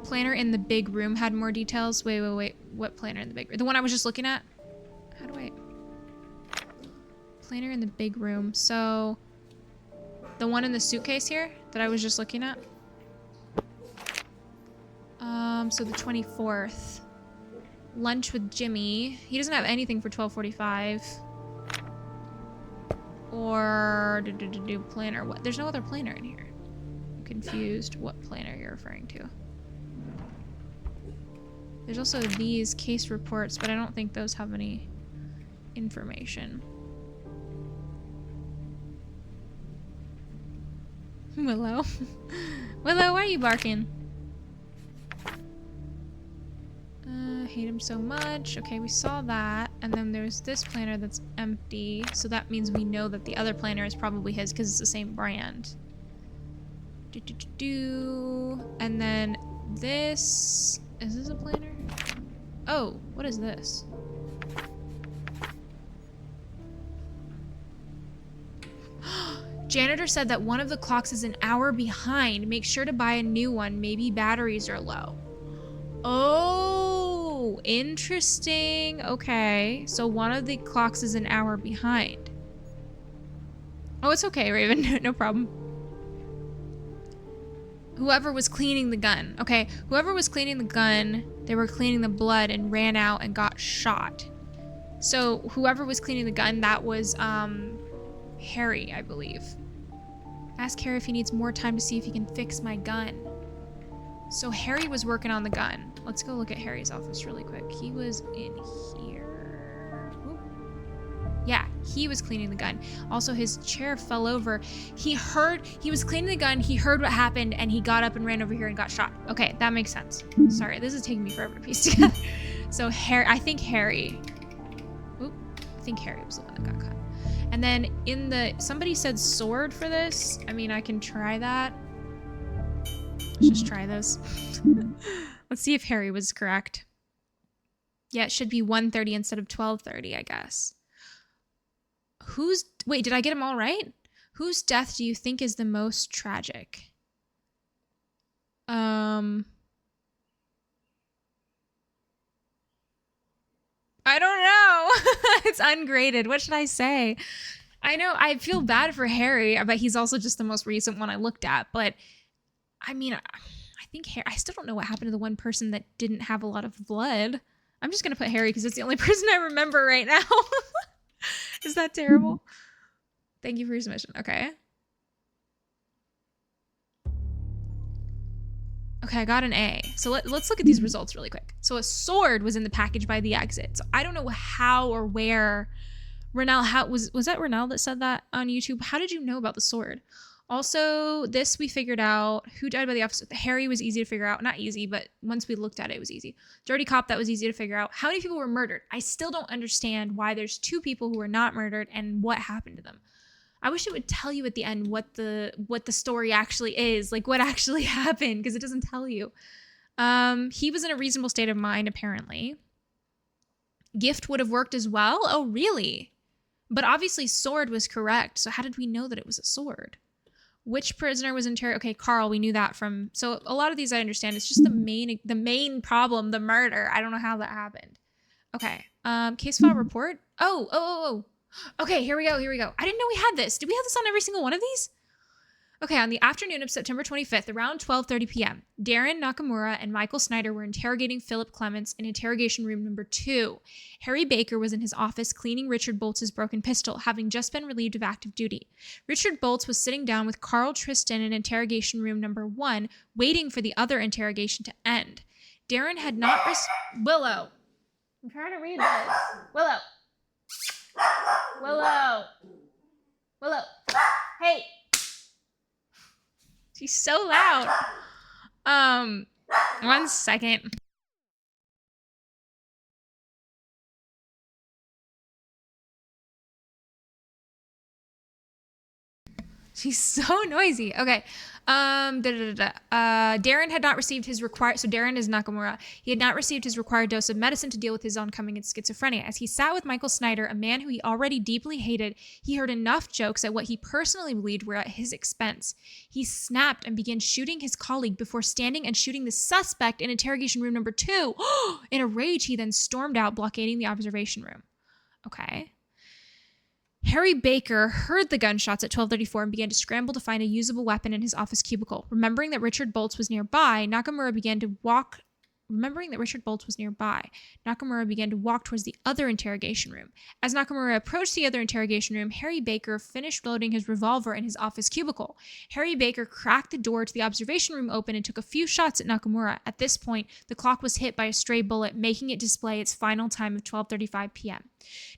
Planner in the big room had more details. Wait. What planner in the big room? The one I was just looking at? How do I... Planner in the big room. So, the one in the suitcase here that I was just looking at? So the 24th. Lunch with Jimmy. He doesn't have anything for 12:45. Or do planner. What? There's no other planner in here. I'm confused what planner you're referring to. There's also these case reports, but I don't think those have any information. Willow. Willow, why are you barking? Hate him so much. Okay, we saw that. And then there's this planner that's empty. So that means we know that the other planner is probably his because it's the same brand. And then this... Is this a planner? Oh, what is this? Janitor said that one of the clocks is an hour behind. Make sure to buy a new one. Maybe batteries are low. Oh, interesting. Okay, so one of the clocks is an hour behind. Oh, it's okay, Raven. No problem. Whoever was cleaning the gun. Okay, whoever was cleaning the gun, they were cleaning the blood and ran out and got shot. So whoever was cleaning the gun, that was Harry, I believe. Ask Harry if he needs more time to see if he can fix my gun. So Harry was working on the gun. Let's go look at Harry's office really quick. He was in here. Oop. Yeah, he was cleaning the gun. Also, his chair fell over. He was cleaning the gun, he heard what happened, and he got up and ran over here and got shot. Okay, that makes sense. Sorry, this is taking me forever to piece together. So I think Harry was the one that got cut. And then somebody said sword for this. I mean, I can try that. Let's just try this. Let's see if Harry was correct. Yeah, it should be 1:30 instead of 12:30, I guess. Wait, did I get them all right? Whose death do you think is the most tragic? I don't know. It's ungraded. What should I say? I know I feel bad for Harry, but he's also just the most recent one I looked at. But I mean, I think Harry, I still don't know what happened to the one person that didn't have a lot of blood. I'm just going to put Harry because it's the only person I remember right now. Is that terrible? Thank you for your submission. Okay. Okay, I got an A. So let's look at these results really quick. So a sword was in the package by the exit. So I don't know how or where Renell, was that Renell that said that on YouTube? How did you know about the sword? Also, this we figured out. Who died by the officer? Harry was easy to figure out. Not easy, but once we looked at it, it was easy. Dirty cop, that was easy to figure out. How many people were murdered? I still don't understand why there's 2 people who were not murdered and what happened to them. I wish it would tell you at the end what the story actually is, like what actually happened, because it doesn't tell you. He was in a reasonable state of mind, apparently. Gift would have worked as well? Oh, really? But obviously sword was correct, so how did we know that it was a sword? Which prisoner was interrogated? Okay, Carl, we knew that from... So a lot of these I understand. It's just the main problem, the murder. I don't know how that happened. Okay, case file report. Oh. Okay, here we go. I didn't know we had this. Did we have this on every single one of these? Okay, on the afternoon of September 25th, around 12:30 p.m., Darren Nakamura and Michael Snyder were interrogating Philip Clements in interrogation room number 2. Harry Baker was in his office cleaning Richard Boltz's broken pistol, having just been relieved of active duty. Richard Boltz was sitting down with Carl Tristan in interrogation room number 1, waiting for the other interrogation to end. Darren had not... Willow! I'm trying to read this. Willow! Hey! She's so loud. 1 second. She's so noisy. Okay. Darren had not received his required... So Darren is Nakamura. He had not received his required dose of medicine to deal with his oncoming schizophrenia. As he sat with Michael Snyder, a man who he already deeply hated, he heard enough jokes at what he personally believed were at his expense. He snapped and began shooting his colleague before standing and shooting the suspect in interrogation room number 2. In a rage, he then stormed out, blockading the observation room. Okay. Harry Baker heard the gunshots at 12:34 and began to scramble to find a usable weapon in his office cubicle. Remembering that Richard Boltz was nearby, Nakamura began to walk towards the other interrogation room. As Nakamura approached the other interrogation room, Harry Baker finished loading his revolver in his office cubicle. Harry Baker cracked the door to the observation room open and took a few shots at Nakamura. At this point, the clock was hit by a stray bullet, making it display its final time of 12:35 p.m.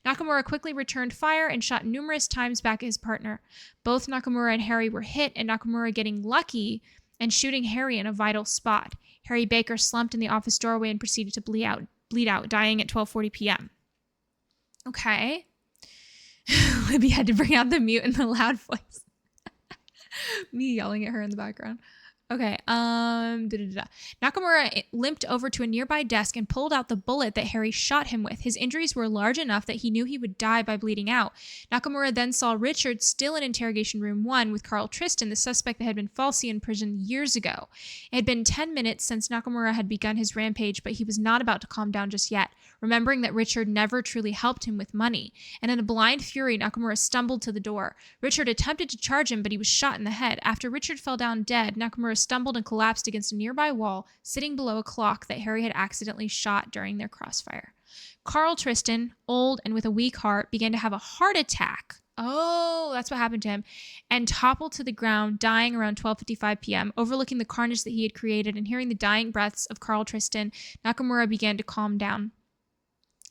Nakamura quickly returned fire and shot numerous times back at his partner. Both Nakamura and Harry were hit, and Nakamura getting lucky and shooting Harry in a vital spot. Harry Baker slumped in the office doorway and proceeded to bleed out, dying at 12:40 p.m. Okay. Libby had to bring out the mute in the loud voice. Me yelling at her in the background. Okay, Nakamura limped over to a nearby desk and pulled out the bullet that Harry shot him with. His injuries were large enough that he knew he would die by bleeding out. Nakamura then saw Richard still in interrogation room 1 with Carl Tristan, the suspect that had been falsely imprisoned years ago. It had been 10 minutes since Nakamura had begun his rampage, but he was not about to calm down just yet, remembering that Richard never truly helped him with money. And in a blind fury, Nakamura stumbled to the door. Richard attempted to charge him, but he was shot in the head. After Richard fell down dead, Nakamura stumbled and collapsed against a nearby wall, sitting below a clock that Harry had accidentally shot during their crossfire. Carl Tristan, old and with a weak heart, began to have a heart attack. Oh, that's what happened to him, and toppled to the ground, dying around 12:55 p.m. Overlooking the carnage that he had created and hearing the dying breaths of Carl Tristan, Nakamura began to calm down.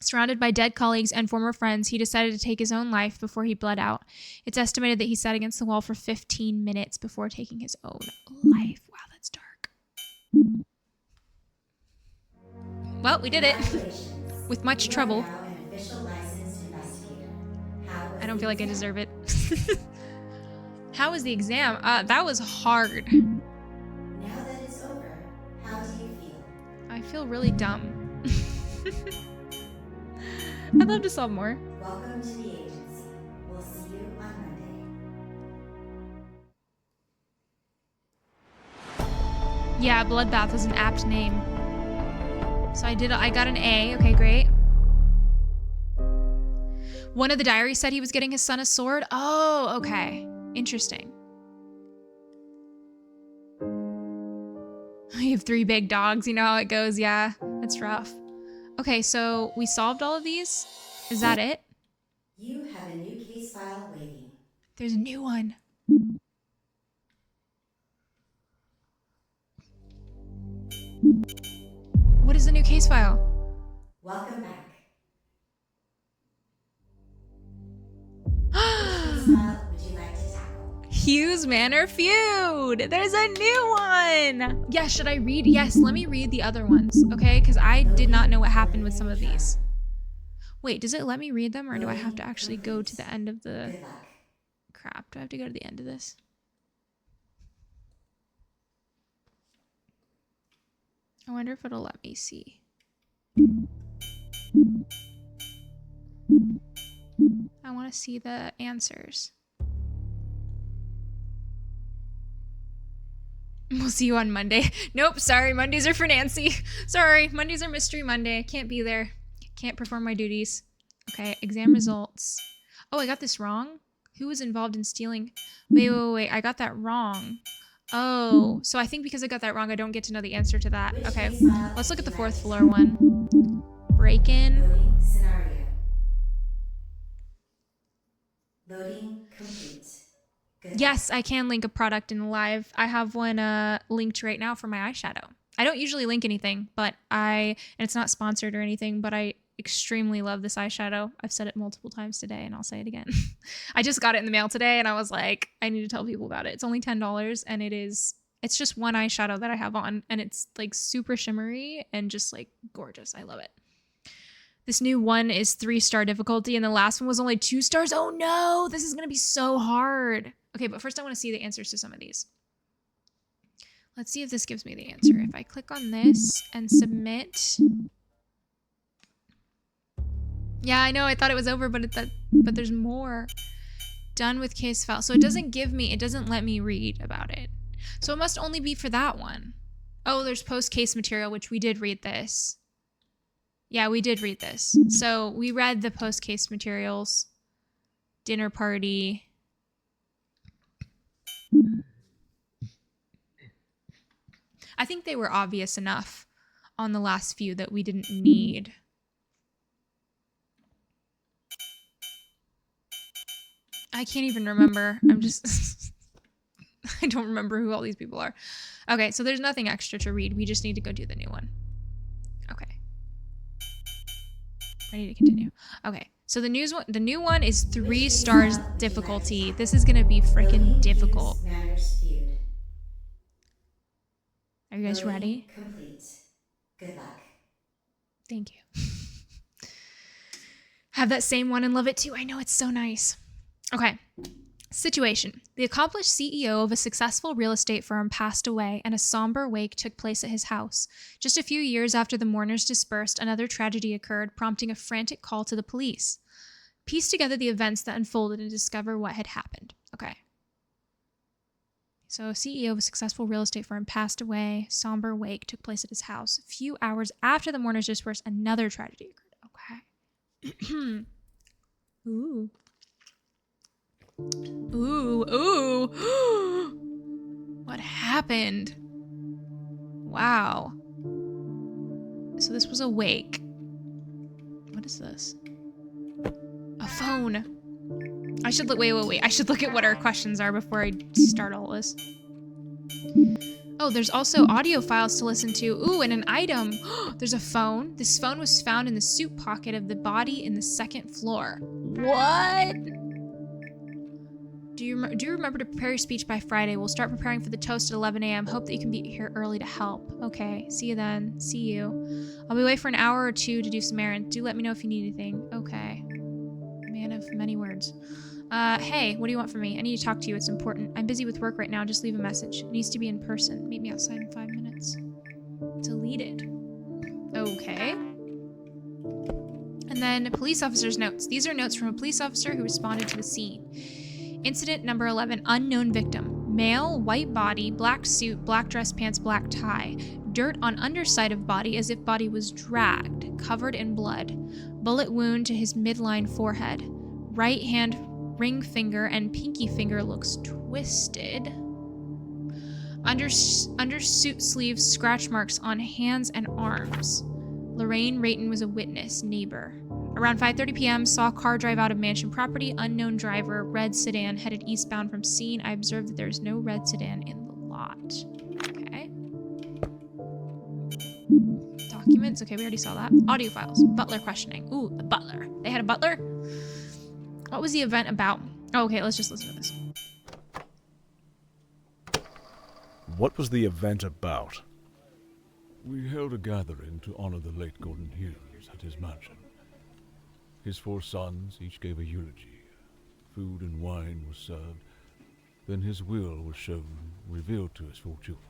Surrounded by dead colleagues and former friends, he decided to take his own life before he bled out. It's estimated that he sat against the wall for 15 minutes before taking his own life. Wow, that's dark. Well, we did it. With much trouble. I don't feel like I deserve it. How was the exam? That was hard. Now that it's over, how do you feel? I feel really dumb. I'd love to solve more. Welcome to the agency. We'll see you on Monday. Yeah, Bloodbath was an apt name. So I got an A. Okay, great. One of the diaries said he was getting his son a sword. Oh, okay. Interesting. You have 3 big dogs. You know how it goes. Yeah, that's rough. Okay, so we solved all of these. Is that it? You have a new case file waiting. There's a new one. What is the new case file? Welcome back. Which case file would you like to tackle? Hughes Manor feud. There's a new one. Yeah, should I read? Yes, let me read the other ones, okay? Because I did not know what happened with some of these. Wait, does it let me read them, or do I have to actually go to the end of the... Good luck. Crap, do I have to go to the end of this? I wonder if it'll let me see. I want to see the answers. We'll see you on Monday. Nope, sorry, Mondays are for Nancy. Sorry, Mondays are Mystery Monday. I can't be there. Can't perform my duties. Okay, exam results. Oh, I got this wrong? Who was involved in stealing? Wait. I got that wrong. Oh, so I think because I got that wrong, I don't get to know the answer to that. Okay, let's look at the 4th floor one. Break-in. Loading scenario. Loading complete. Good Yes, I can link a product in the live. I have one linked right now for my eyeshadow. I don't usually link anything, but and it's not sponsored or anything, but I extremely love this eyeshadow. I've said it multiple times today and I'll say it again. I just got it in the mail today and I was like, I need to tell people about it. It's only $10 and it's just one eyeshadow that I have on and it's like super shimmery and just like gorgeous. I love it. This new one is 3-star difficulty and the last one was only 2 stars. Oh no, this is going to be so hard. Okay, but first I want to see the answers to some of these. Let's see if this gives me the answer. If I click on this and submit. Yeah, I know. I thought it was over, but there's more. Done with case file. So it doesn't let me read about it. So it must only be for that one. Oh, there's post-case material, which we did read this. Yeah, we did read this. So we read the post-case materials. Dinner party. I think they were obvious enough on the last few that we didn't need. I can't even remember. I don't remember who all these people are. Okay, so there's nothing extra to read. We just need to go do the new one. Okay. Ready to continue. Okay, so the new one is 3 stars difficulty. This is gonna be freaking difficult. Are you guys ready? Complete. Good luck. Thank you. Have that same one and love it too. I know, it's so nice. Okay. Situation. The accomplished CEO of a successful real estate firm passed away and a somber wake took place at his house. Just a few years after the mourners dispersed, another tragedy occurred, prompting a frantic call to the police. Piece together the events that unfolded and discover what had happened. Okay. So, CEO of a successful real estate firm passed away. Somber wake took place at his house. A few hours after the mourners dispersed, another tragedy occurred. Okay. Ooh. Ooh. What happened? Wow. So this was a wake. What is this? A phone. I should look, wait. I should look at what our questions are before I start all this. Oh, there's also audio files to listen to. Ooh, and an item. There's a phone. This phone was found in the suit pocket of the body in the 2nd floor. What? Do you remember to prepare your speech by Friday? We'll start preparing for the toast at 11 a.m. Hope that you can be here early to help. Okay, see you then. See you. I'll be away for an hour or 2 to do some errands. Do let me know if you need anything. Okay. Man of many words. Hey, what do you want from me? I need to talk to you. It's important. I'm busy with work right now. Just leave a message. It needs to be in person. Meet me outside in 5 minutes. Deleted. Okay. And then police officer's notes. These are notes from a police officer who responded to the scene. Incident number 11, unknown victim. Male, white body, black suit, black dress pants, black tie. Dirt on underside of body as if body was dragged, covered in blood. Bullet wound to his midline forehead. Right hand ring finger and pinky finger looks twisted. Under suit sleeves, scratch marks on hands and arms. Lorraine Rayton was a witness, neighbor. Around 5:30 p.m., saw car drive out of mansion property. Unknown driver, red sedan, headed eastbound from scene. I observed that there is no red sedan in the lot. Okay. Documents. Okay, we already saw that. Audio files. Butler questioning. Ooh, the butler. They had a butler? What was the event about? Oh, okay, let's just listen to this. What was the event about? We held a gathering to honor the late Gordon Hughes at his mansion. His 4 sons each gave a eulogy. Food and wine was served. Then his will was shown, revealed to his 4 children.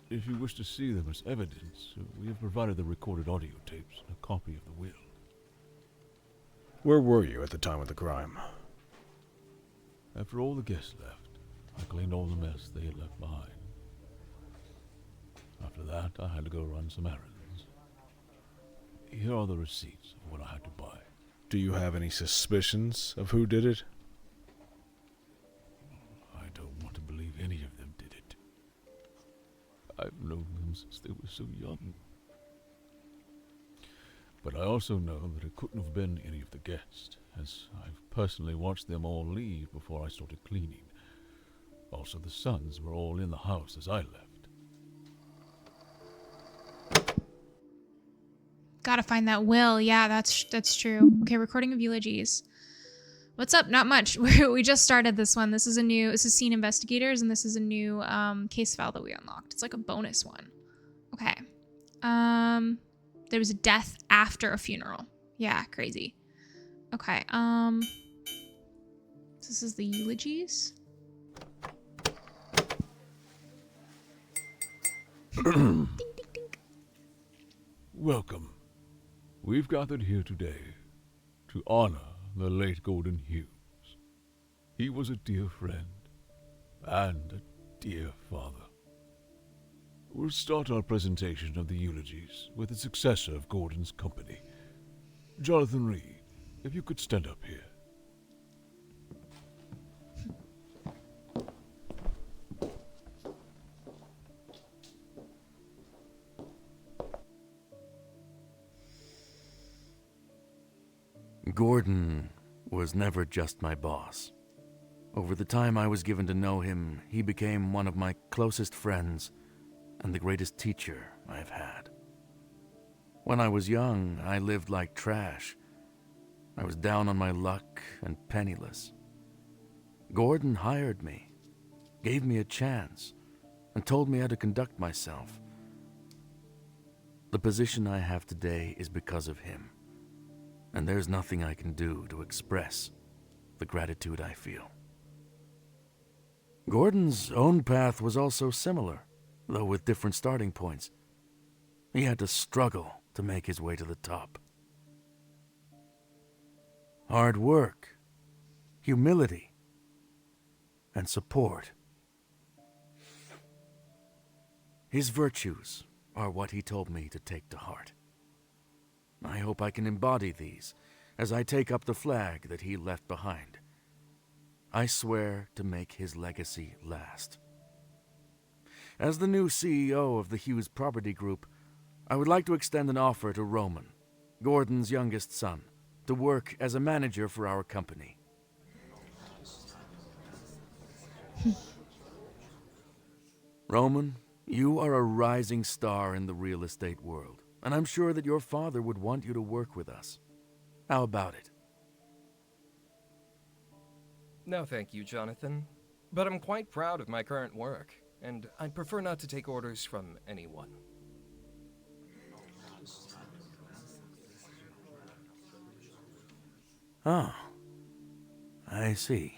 If you wish to see them as evidence, we have provided the recorded audio tapes and a copy of the will. Where were you at the time of the crime? After all the guests left, I cleaned all the mess they had left behind. After that, I had to go run some errands. Here are the receipts of what I had to buy. Do you have any suspicions of who did it? I don't want to believe any of them did it. I've known them since they were so young. But I also know that it couldn't have been any of the guests, as I've personally watched them all leave before I started cleaning. Also, the sons were all in the house as I left. Gotta find that will. Yeah, that's true. Okay, recording of eulogies. What's up? Not much. We just started this one. This is Scene Investigators, and this is a new case file that we unlocked. It's like a bonus one. Okay. There was a death after a funeral. Yeah, crazy. Okay. This is the eulogies. Ding, ding, ding. Welcome. We've gathered here today to honor the late Gordon Hughes. He was a dear friend and a dear father. We'll start our presentation of the eulogies with the successor of Gordon's company. Jonathan Reed, if you could stand up here. Gordon was never just my boss. Over the time I was given to know him, he became one of my closest friends and the greatest teacher I've had. When I was young, I lived like trash. I was down on my luck and penniless. Gordon hired me, gave me a chance, and told me how to conduct myself. The position I have today is because of him, and there's nothing I can do to express the gratitude I feel. Gordon's own path was also similar, though with different starting points. He had to struggle to make his way to the top. Hard work, humility, and support. His virtues are what he told me to take to heart. I hope I can embody these as I take up the flag that he left behind. I swear to make his legacy last. As the new CEO of the Hughes Property Group, I would like to extend an offer to Roman, Gordon's youngest son, to work as a manager for our company. Roman, you are a rising star in the real estate world, and I'm sure that your father would want you to work with us. How about it? No, thank you, Jonathan. But I'm quite proud of my current work, and I'd prefer not to take orders from anyone. Oh, I see.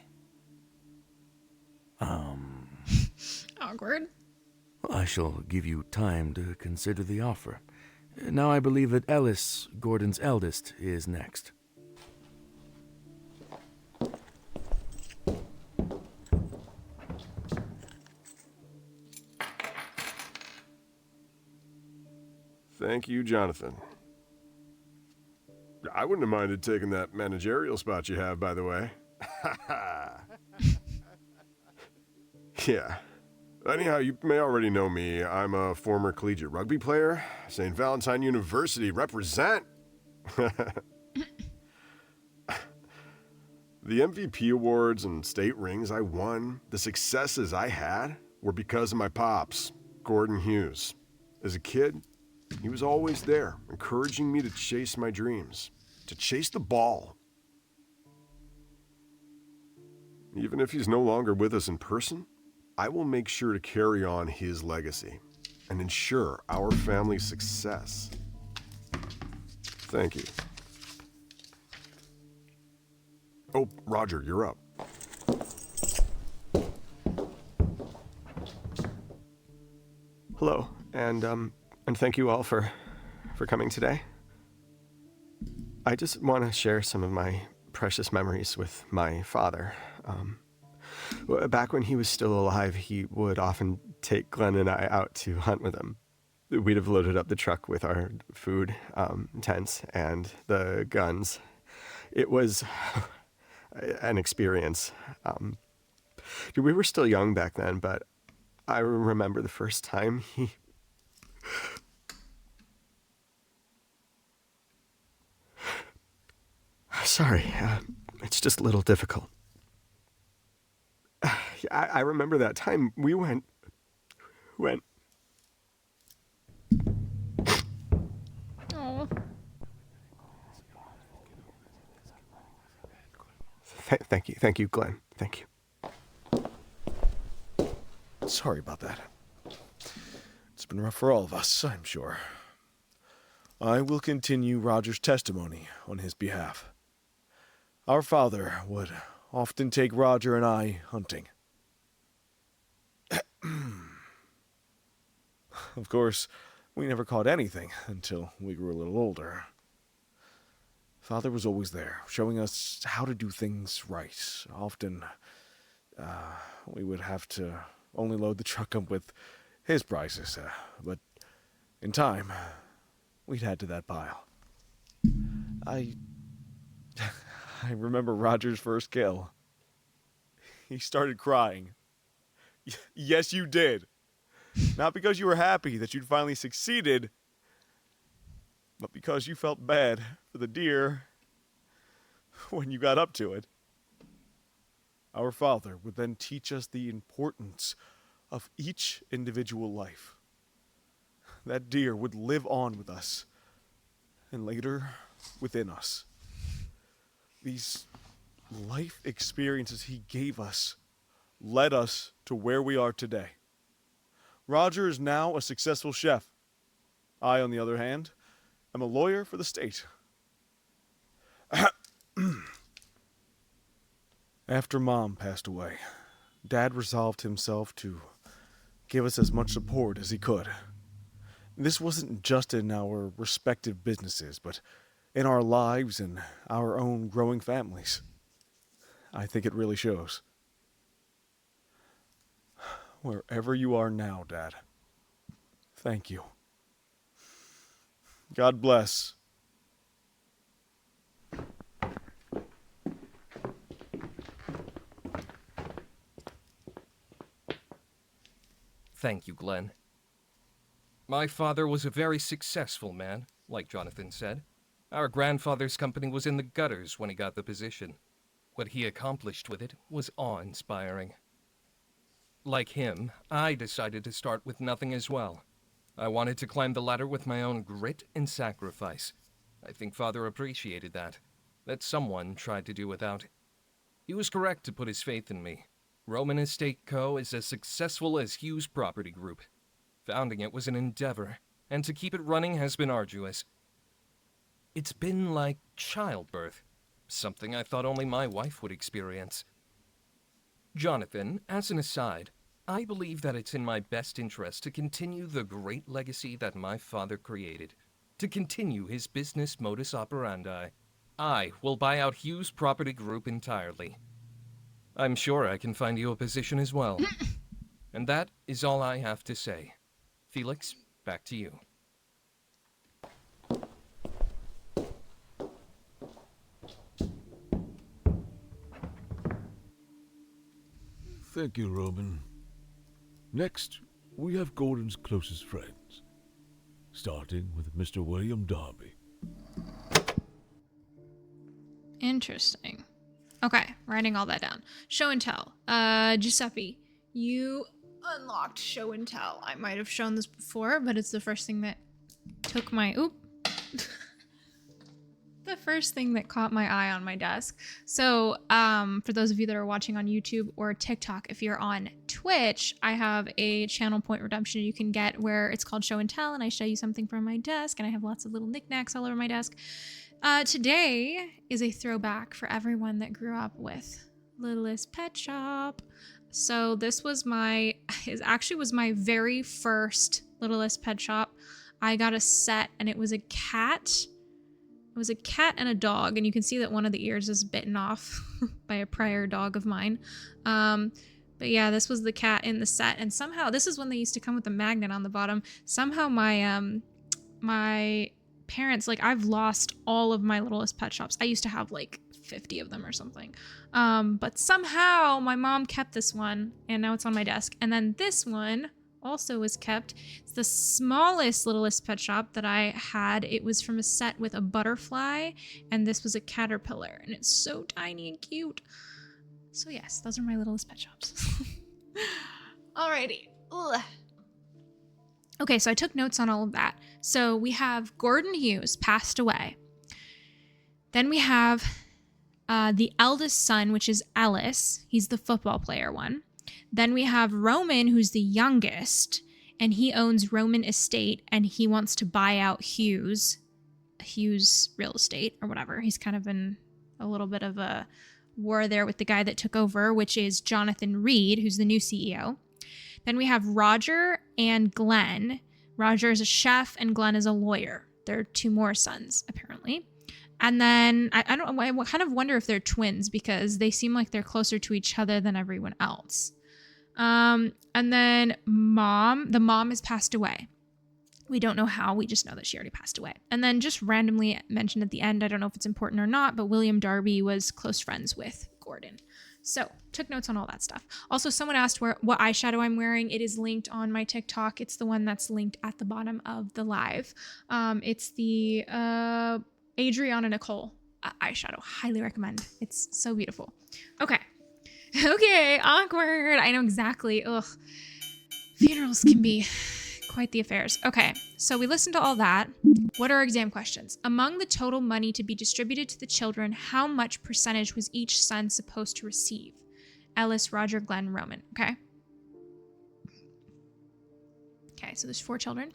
Awkward. I shall give you time to consider the offer. Now I believe that Ellis, Gordon's eldest, is next. Thank you, Jonathan. I wouldn't have minded taking that managerial spot you have, by the way. Yeah. Anyhow, you may already know me. I'm a former collegiate rugby player. St. Valentine University, represent! The MVP awards and state rings I won, the successes I had, were because of my pops, Gordon Hughes. As a kid, he was always there, encouraging me to chase my dreams, to chase the ball. Even if he's no longer with us in person, I will make sure to carry on his legacy and ensure our family's success. Thank you. Oh, Roger, you're up. Hello, and thank you all for coming today. I just want to share some of my precious memories with my father. Back when he was still alive, he would often take Glenn and I out to hunt with him. We'd have loaded up the truck with our food, tents, and the guns. It was an experience. We were still young back then, but I remember the first time he... Sorry, it's just a little difficult. I remember that time we went... Oh. Thank you, Glenn. Thank you. Sorry about that. It's been rough for all of us, I'm sure. I will continue Roger's testimony on his behalf. Our father would often take Roger and I hunting. Of course, we never caught anything until we grew a little older. Father was always there, showing us how to do things right. Often, we would have to only load the truck up with his prices, but in time, we'd add to that pile. I remember Roger's first kill. He started crying. Yes, you did. Not because you were happy that you'd finally succeeded, but because you felt bad for the deer when you got up to it. Our father would then teach us the importance of each individual life. That deer would live on with us, and later within us. These life experiences he gave us led us to where we are today. Roger is now a successful chef. I, on the other hand, am a lawyer for the state. After Mom passed away, Dad resolved himself to give us as much support as he could. This wasn't just in our respective businesses, but in our lives and our own growing families. I think it really shows. Wherever you are now, Dad, thank you. God bless. Thank you, Glenn. My father was a very successful man, like Jonathan said. Our grandfather's company was in the gutters when he got the position. What he accomplished with it was awe-inspiring. Like him, I decided to start with nothing as well. I wanted to climb the ladder with my own grit and sacrifice. I think Father appreciated that someone tried to do without. He was correct to put his faith in me. Roman Estate Co. is as successful as Hughes Property Group. Founding it was an endeavor, and to keep it running has been arduous. It's been like childbirth, something I thought only my wife would experience. Jonathan, as an aside, I believe that it's in my best interest to continue the great legacy that my father created, to continue his business modus operandi. I will buy out Hughes Property Group entirely. I'm sure I can find you a position as well. And that is all I have to say. Felix, back to you. Thank you, Roman. Next, we have Gordon's closest friends, starting with Mr. William Darby. Interesting. Okay, writing all that down. Show and tell. Giuseppe, you unlocked show and tell. I might have shown this before, but it's the first thing that took my... Oop. The first thing that caught my eye on my desk. So, for those of you that are watching on YouTube or TikTok, if you're on Twitch, I have a channel point redemption you can get where it's called Show and Tell, and I show you something from my desk, and I have lots of little knickknacks all over my desk. Today is a throwback for everyone that grew up with Littlest Pet Shop. So this was my very first Littlest Pet Shop. I got a set, and it was a cat. It was a cat and a dog, and you can see that one of the ears is bitten off by a prior dog of mine. But yeah, this was the cat in the set, and somehow, this is when they used to come with a magnet on the bottom. Somehow my parents, like, I've lost all of my Littlest Pet Shops. I used to have like 50 of them or something. But somehow my mom kept this one, and now it's on my desk. And then this one also was kept. It's the smallest Littlest Pet Shop that I had. It was from a set with a butterfly, and this was a caterpillar, and it's so tiny and cute. So yes, those are my Littlest Pet Shops. Alrighty. Ugh. Okay, so I took notes on all of that. So we have Gordon Hughes passed away. Then we have the eldest son, which is Ellis. He's the football player one. Then we have Roman, who's the youngest, and he owns Roman Estate, and he wants to buy out Hughes Real Estate or whatever. He's kind of in a little bit of a war there with the guy that took over, which is Jonathan Reed, who's the new CEO. Then we have Roger and Glenn. Roger is a chef and Glenn is a lawyer. They're two more sons, apparently. And then I kind of wonder if they're twins because they seem like they're closer to each other than everyone else. And then the mom has passed away. We don't know how, we just know that she already passed away. And then just randomly mentioned at the end, I don't know if it's important or not, but William Darby was close friends with Gordon. So took notes on all that stuff. Also, someone asked what eyeshadow I'm wearing. It is linked on my TikTok. It's the one that's linked at the bottom of the live. It's the Adriana Nicole eyeshadow. Highly recommend. It's so beautiful. Okay. Okay, awkward. I know exactly. Ugh. Funerals can be quite the affairs. Okay, so we listened to all that. What are our exam questions? Among the total money to be distributed to the children, how much percentage was each son supposed to receive? Ellis, Roger, Glenn, Roman. Okay. Okay, so there's 4 children.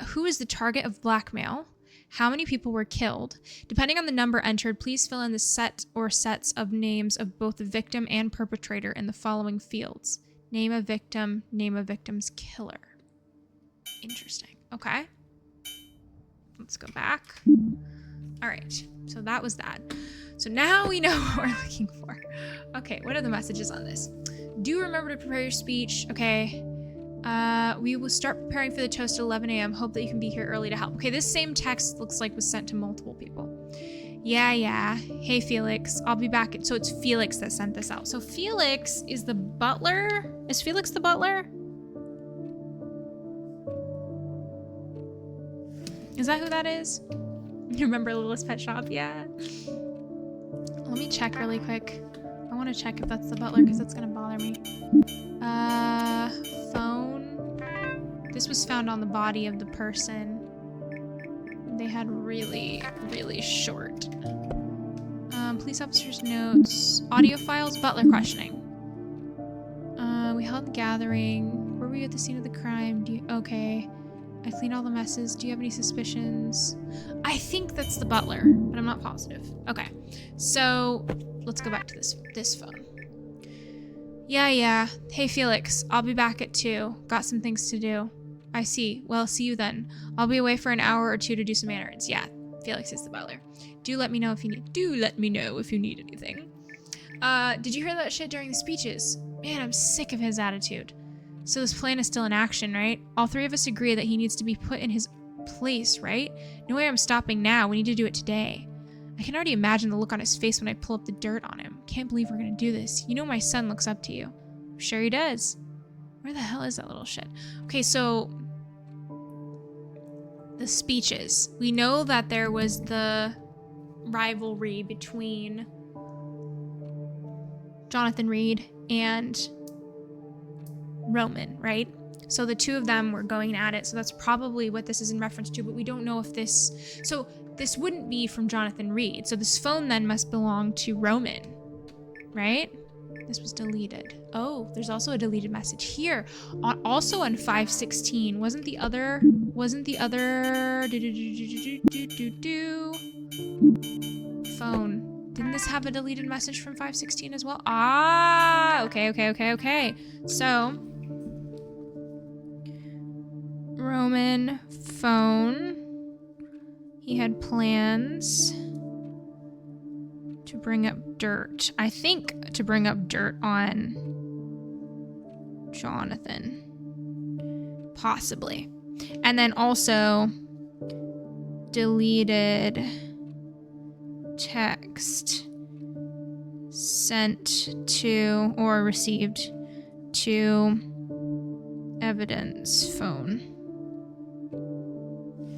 Who is the target of blackmail? How many people were killed? Depending on the number entered, please fill in the set or sets of names of both the victim and perpetrator in the following fields. Name a victim, name a victim's killer. Interesting. Okay. Let's go back. All right. So that was that. So now we know what we're looking for. Okay. What are the messages on this? Do remember to prepare your speech. Okay. We will start preparing for the toast at 11 a.m. Hope that you can be here early to help. Okay, this same text looks like was sent to multiple people. Yeah. Hey, Felix. I'll be back. So it's Felix that sent this out. So Felix is the butler. Is Felix the butler? Is that who that is? You remember Littlest Pet Shop? Yeah. Let me check really quick. I want to check if that's the butler because that's going to bother me. Phone. This was found on the body of the person. They had really, really short. Police officer's notes. Audio files, butler questioning. We held the gathering. Were we at the scene of the crime? Okay. I cleaned all the messes. Do you have any suspicions? I think that's the butler, but I'm not positive. Okay. So let's go back to this phone. Yeah. Hey, Felix. I'll be back at 2. Got some things to do. I see. Well, see you then. I'll be away for an hour or 2 to do some errands. Yeah, Felix is the butler. Do let me know if you need anything. Did you hear that shit during the speeches? Man, I'm sick of his attitude. So this plan is still in action, right? All 3 of us agree that he needs to be put in his place, right? No way I'm stopping now. We need to do it today. I can already imagine the look on his face when I pull up the dirt on him. Can't believe we're gonna do this. You know my son looks up to you. Sure he does. Where the hell is that little shit? Okay, so the speeches. We know that there was the rivalry between Jonathan Reed and Roman, right? So the two of them were going at it. So that's probably what this is in reference to, but we don't know if this... So this wouldn't be from Jonathan Reed. So this phone then must belong to Roman, right? This was deleted. Oh, there's also a deleted message here. Also on 516. Wasn't the other phone. Didn't this have a deleted message from 516 as well? Ah, okay. So Roman phone. He had plans to bring up dirt. I think to bring up dirt on Jonathan. Possibly. And then also deleted text sent to or received to evidence phone.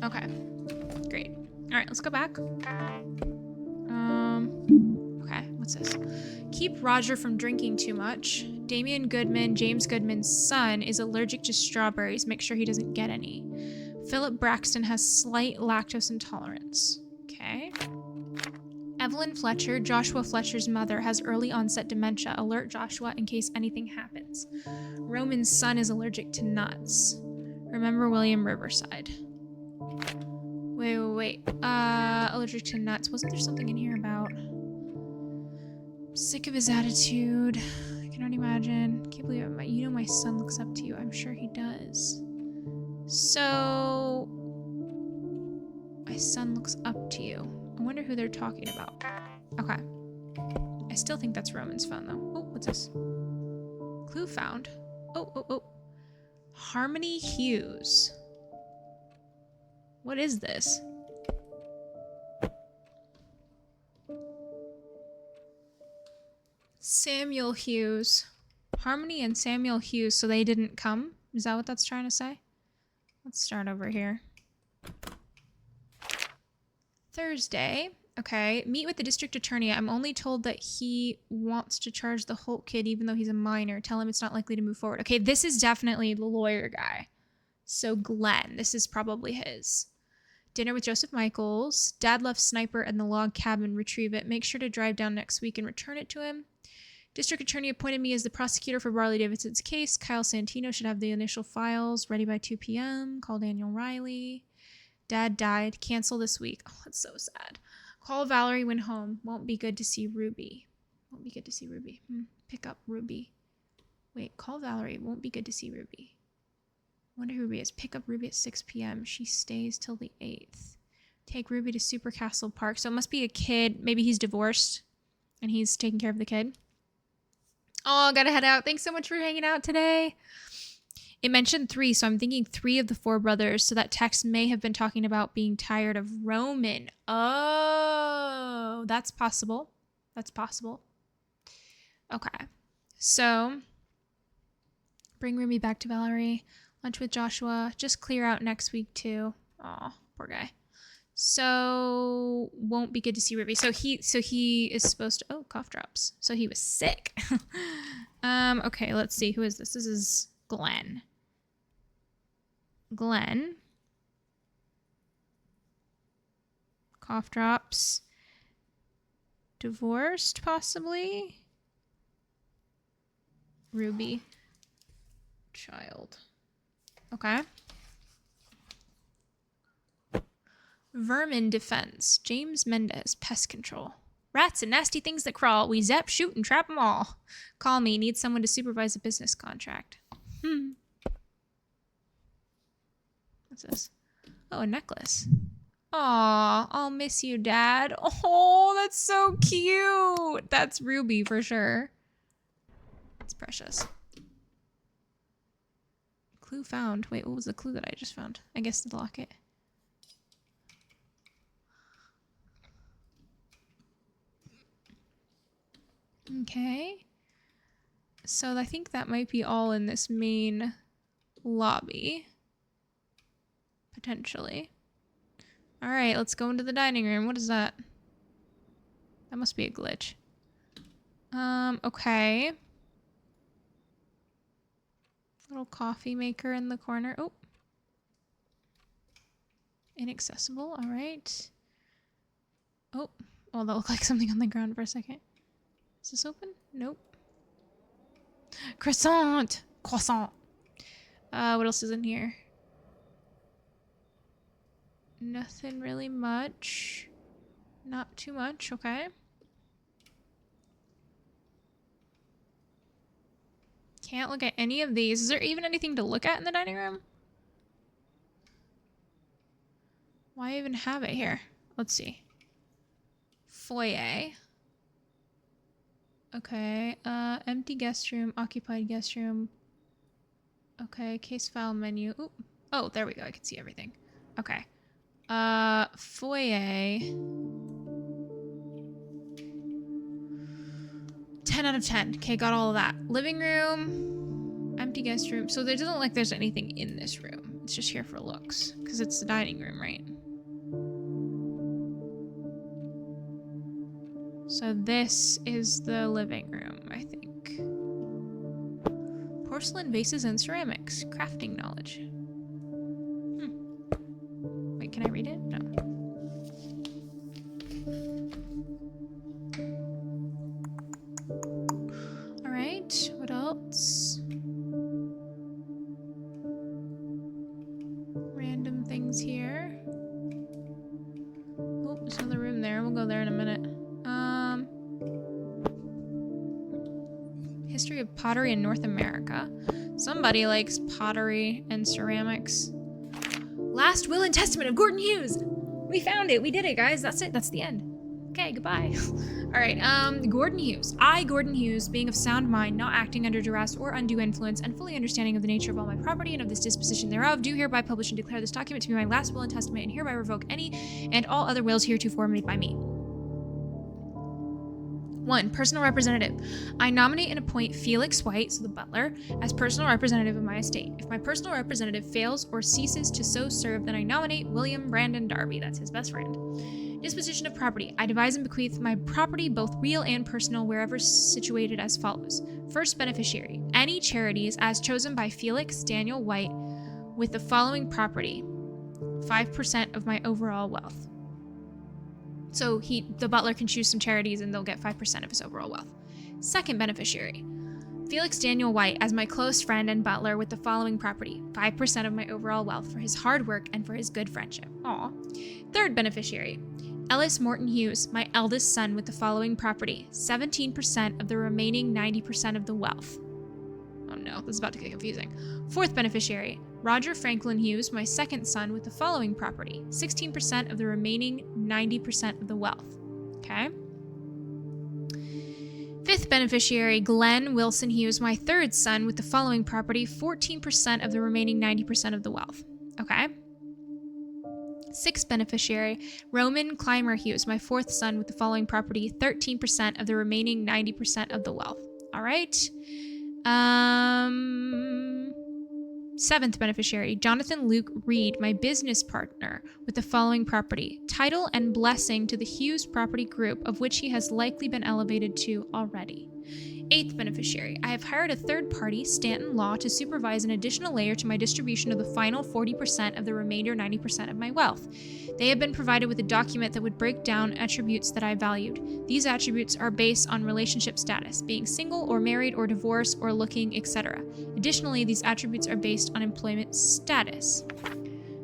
Okay, great. All right, let's go back. Okay, what's this? Keep Roger from drinking too much. Damian Goodman, James Goodman's son, is allergic to strawberries. Make sure he doesn't get any. Philip Braxton has slight lactose intolerance. Okay. Evelyn Fletcher, Joshua Fletcher's mother, has early onset dementia. Alert Joshua in case anything happens. Roman's son is allergic to nuts. Remember William Riverside. Wait. Allergic to nuts. Wasn't there something in here about... Sick of his attitude. I cannot imagine. Can't believe it. You know my son looks up to you. I'm sure he does. So... My son looks up to you. I wonder who they're talking about. Okay. I still think that's Roman's phone, though. Oh, what's this? Clue found. Oh. Harmony Hughes. What is this? Samuel Hughes. Harmony and Samuel Hughes, so they didn't come? Is that what that's trying to say? Let's start over here. Thursday. Okay. Meet with the district attorney. I'm only told that he wants to charge the Holt kid even though he's a minor. Tell him it's not likely to move forward. Okay, this is definitely the lawyer guy. So Glenn, this is probably his. Dinner with Joseph Michaels. Dad left Sniper in the log cabin. Retrieve it. Make sure to drive down next week and return it to him. District attorney appointed me as the prosecutor for Barley Davidson's case. Kyle Santino should have the initial files ready by 2 p.m. Call Daniel Riley. Dad died. Cancel this week. Oh, that's so sad. Call Valerie when home. Won't be good to see Ruby. Pick up Ruby. Wait, call Valerie. Won't be good to see Ruby. Wonder who Ruby is. Pick up Ruby at 6 p.m. She stays till the 8th. Take Ruby to Super Castle Park. So it must be a kid. Maybe he's divorced and he's taking care of the kid. Oh, gotta head out. Thanks so much for hanging out today. It mentioned 3, so I'm thinking 3 of the 4 brothers. So that text may have been talking about being tired of Roman. Oh, that's possible. Okay. So, bring Ruby back to Valerie. Lunch with Joshua. Just clear out next week, too. Aw, poor guy. So, won't be good to see Ruby. So he is supposed to... Oh, cough drops. So he was sick. Okay, let's see. Who is this? This is Glenn. Cough drops. Divorced, possibly? Ruby. Child. Okay. Vermin defense. James Mendez. Pest control. Rats and nasty things that crawl. We zap, shoot, and trap them all. Call me. Need someone to supervise a business contract. What's this? Oh, a necklace. Aw, I'll miss you, Dad. Oh, that's so cute. That's Ruby for sure. It's precious. Clue found. Wait, what was the clue that I just found? I guess the locket. Okay. So I think that might be all in this main lobby. Potentially. All right, let's go into the dining room. What is that? That must be a glitch. Okay. Little coffee maker in the corner. Oh. Inaccessible. All right. Oh. Oh, that looked like something on the ground for a second. Is this open? Nope. Croissant! Croissant. What else is in here? Nothing really much. Not too much, okay. Can't look at any of these. Is there even anything to look at in the dining room? Why even have it here? Let's see. Foyer. Okay, empty guest room, occupied guest room. Okay, case file menu. Ooh. Oh, there we go. I can see everything. Okay. Foyer. 10 out of 10. Okay, got all of that. Living room, empty guest room. So there doesn't look like there's anything in this room. It's just here for looks, because it's the dining room, right? So this is the living room, I think. Porcelain vases and ceramics. Crafting knowledge. Wait, can I read it? No. Alright, what else? Random things here. Oh, there's another room there. We'll go there in a minute. History of pottery in North America. Somebody likes pottery and ceramics. Last will and testament of Gordon Hughes. We found it. We did it, guys. That's it. That's the end. Okay, goodbye. All right, Gordon Hughes. I, Gordon Hughes, being of sound mind, not acting under duress or undue influence, and fully understanding of the nature of all my property and of this disposition thereof, do hereby publish and declare this document to be my last will and testament, and hereby revoke any and all other wills heretofore made by me. 1. Personal representative. I nominate and appoint Felix White, so the butler, as personal representative of my estate. If my personal representative fails or ceases to so serve, then I nominate William Brandon Darby, that's his best friend. Disposition of property. I devise and bequeath my property, both real and personal, wherever situated as follows. First beneficiary. Any charities as chosen by Felix Daniel White with the following property. 5% of my overall wealth. So the butler can choose some charities and they'll get 5% of his overall wealth. Second beneficiary. Felix Daniel White as my close friend and butler with the following property. 5% of my overall wealth for his hard work and for his good friendship. Aw. Third beneficiary. Ellis Morton Hughes, my eldest son with the following property. 17% of the remaining 90% of the wealth. Oh no, this is about to get confusing. Fourth beneficiary. Roger Franklin Hughes, my second son, with the following property. 16% of the remaining 90% of the wealth. Okay. Fifth beneficiary, Glenn Wilson Hughes, my third son, with the following property. 14% of the remaining 90% of the wealth. Okay. Sixth beneficiary, Roman Clymer Hughes, my fourth son, with the following property. 13% of the remaining 90% of the wealth. All right. Seventh beneficiary, Jonathan Luke Reed, my business partner, with the following property. Title and blessing to the Hughes property group, of which he has likely been elevated to already. Eighth beneficiary, I have hired a third party, Stanton Law, to supervise an additional layer to my distribution of the final 40% of the remainder 90% of my wealth. They have been provided with a document that would break down attributes that I valued. These attributes are based on relationship status, being single or married or divorced or looking, etc. Additionally, these attributes are based on employment status.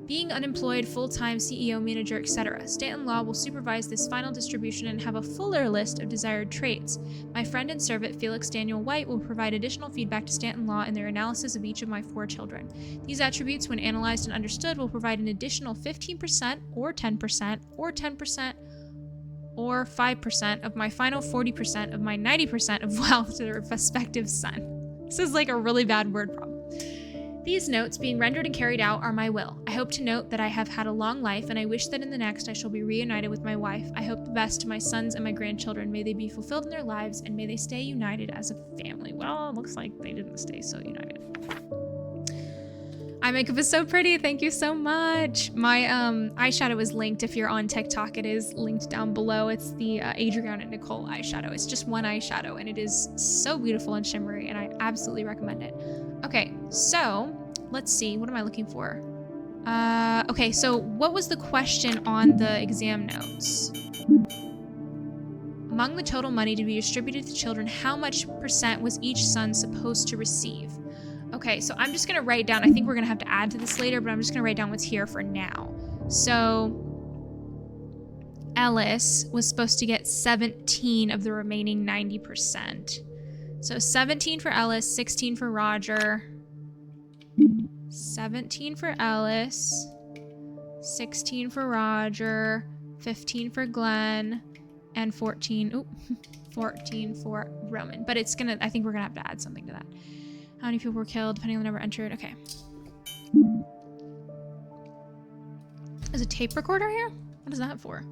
Being unemployed, full-time, CEO, manager, etc. Stanton Law will supervise this final distribution and have a fuller list of desired traits. My friend and servant, Felix Daniel White, will provide additional feedback to Stanton Law in their analysis of each of my 4 children. These attributes, when analyzed and understood, will provide an additional 15% or 10% or 10% or 5% of my final 40% of my 90% of wealth to their respective son. This is like a really bad word problem. These notes, being rendered and carried out, are my will. I hope to note that I have had a long life, and I wish that in the next I shall be reunited with my wife. I hope the best to my sons and my grandchildren. May they be fulfilled in their lives, and may they stay united as a family. Well, it looks like they didn't stay so united. Eye makeup is so pretty. Thank you so much. My eyeshadow is linked. If you're on TikTok, it is linked down below. It's the Adriana and Nicole eyeshadow. It's just one eyeshadow, and it is so beautiful and shimmery, and I absolutely recommend it. Okay, so let's see. What am I looking for? Okay, so what was the question on the exam notes? Among the total money to be distributed to children, how much percent was each son supposed to receive? Okay, so I'm just going to write down, I think we're going to have to add to this later, but I'm just going to write down what's here for now. So Ellis was supposed to get 17 of the remaining 90%. So 17 for Ellis, 16 for Roger, 17 for Ellis, 16 for Roger, 15 for Glenn, and 14 for Roman. But it's going to, I think we're going to have to add something to that. How many people were killed, depending on the number entered. Okay. There's a tape recorder here? What is that for?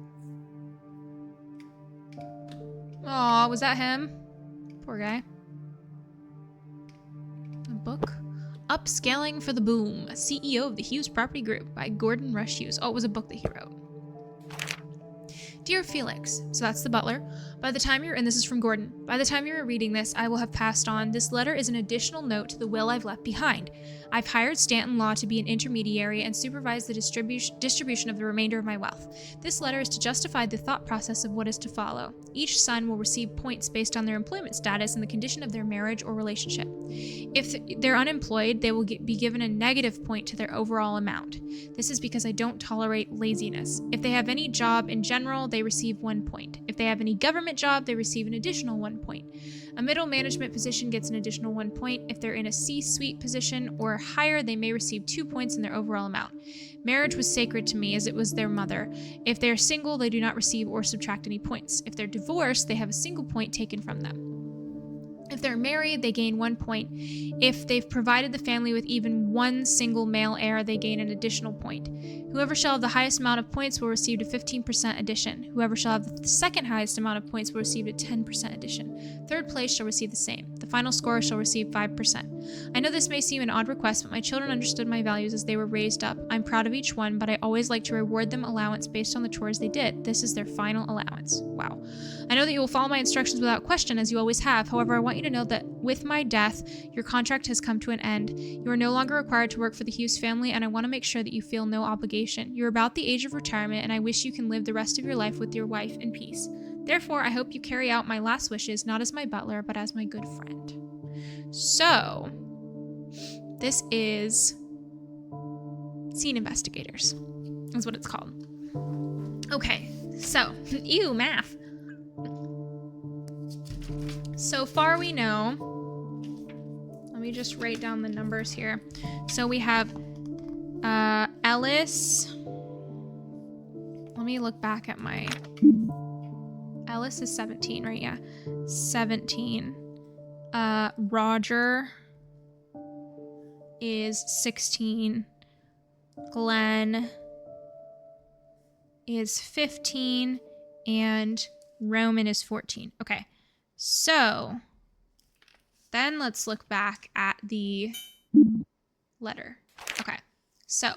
Aw, was that him? Poor guy. A book? Upscaling for the Boom, CEO of the Hughes Property Group by Gordon Rush Hughes. Oh, it was a book that he wrote. Dear Felix, so that's the butler. By the time and this is from Gordon. By the time you're reading this, I will have passed on. This letter is an additional note to the will I've left behind. I've hired Stanton Law to be an intermediary and supervise the distribution of the remainder of my wealth. This letter is to justify the thought process of what is to follow. Each son will receive points based on their employment status and the condition of their marriage or relationship. If they're unemployed, they will be given a negative point to their overall amount. This is because I don't tolerate laziness. If they have any job in general, they receive 1 point. If they have any government job, they receive an additional 1 point. A middle management position gets an additional 1 point. If they're in a C-suite position or higher, they may receive 2 points in their overall amount. Marriage was sacred to me as it was their mother. If they are single, they do not receive or subtract any points. If they're divorced, they have a single point taken from them. If they're married, they gain 1 point. If they've provided the family with even one single male heir, they gain an additional point. Whoever shall have the highest amount of points will receive a 15% addition. Whoever shall have the second highest amount of points will receive a 10% addition. Third place shall receive the same. The final scorer shall receive 5%. I know this may seem an odd request, but my children understood my values as they were raised up. I'm proud of each one, but I always like to reward them allowance based on the chores they did. This is their final allowance. Wow. I know that you will follow my instructions without question, as you always have. However, I want you to know that with my death, your contract has come to an end. You are no longer required to work for the Hughes family, and I want to make sure that you feel no obligation. You're about the age of retirement, and I wish you can live the rest of your life with your wife in peace. Therefore, I hope you carry out my last wishes, not as my butler, but as my good friend. So, this is Scene Investigators, is what it's called. Okay, so, ew, math. So far we know, let me just write down the numbers here. So we have Ellis. Let me look back at my, Ellis is 17, right? Yeah, 17. Roger is 16. Glenn is 15. And Roman is 14. Okay. So, then let's look back at the letter. Okay, so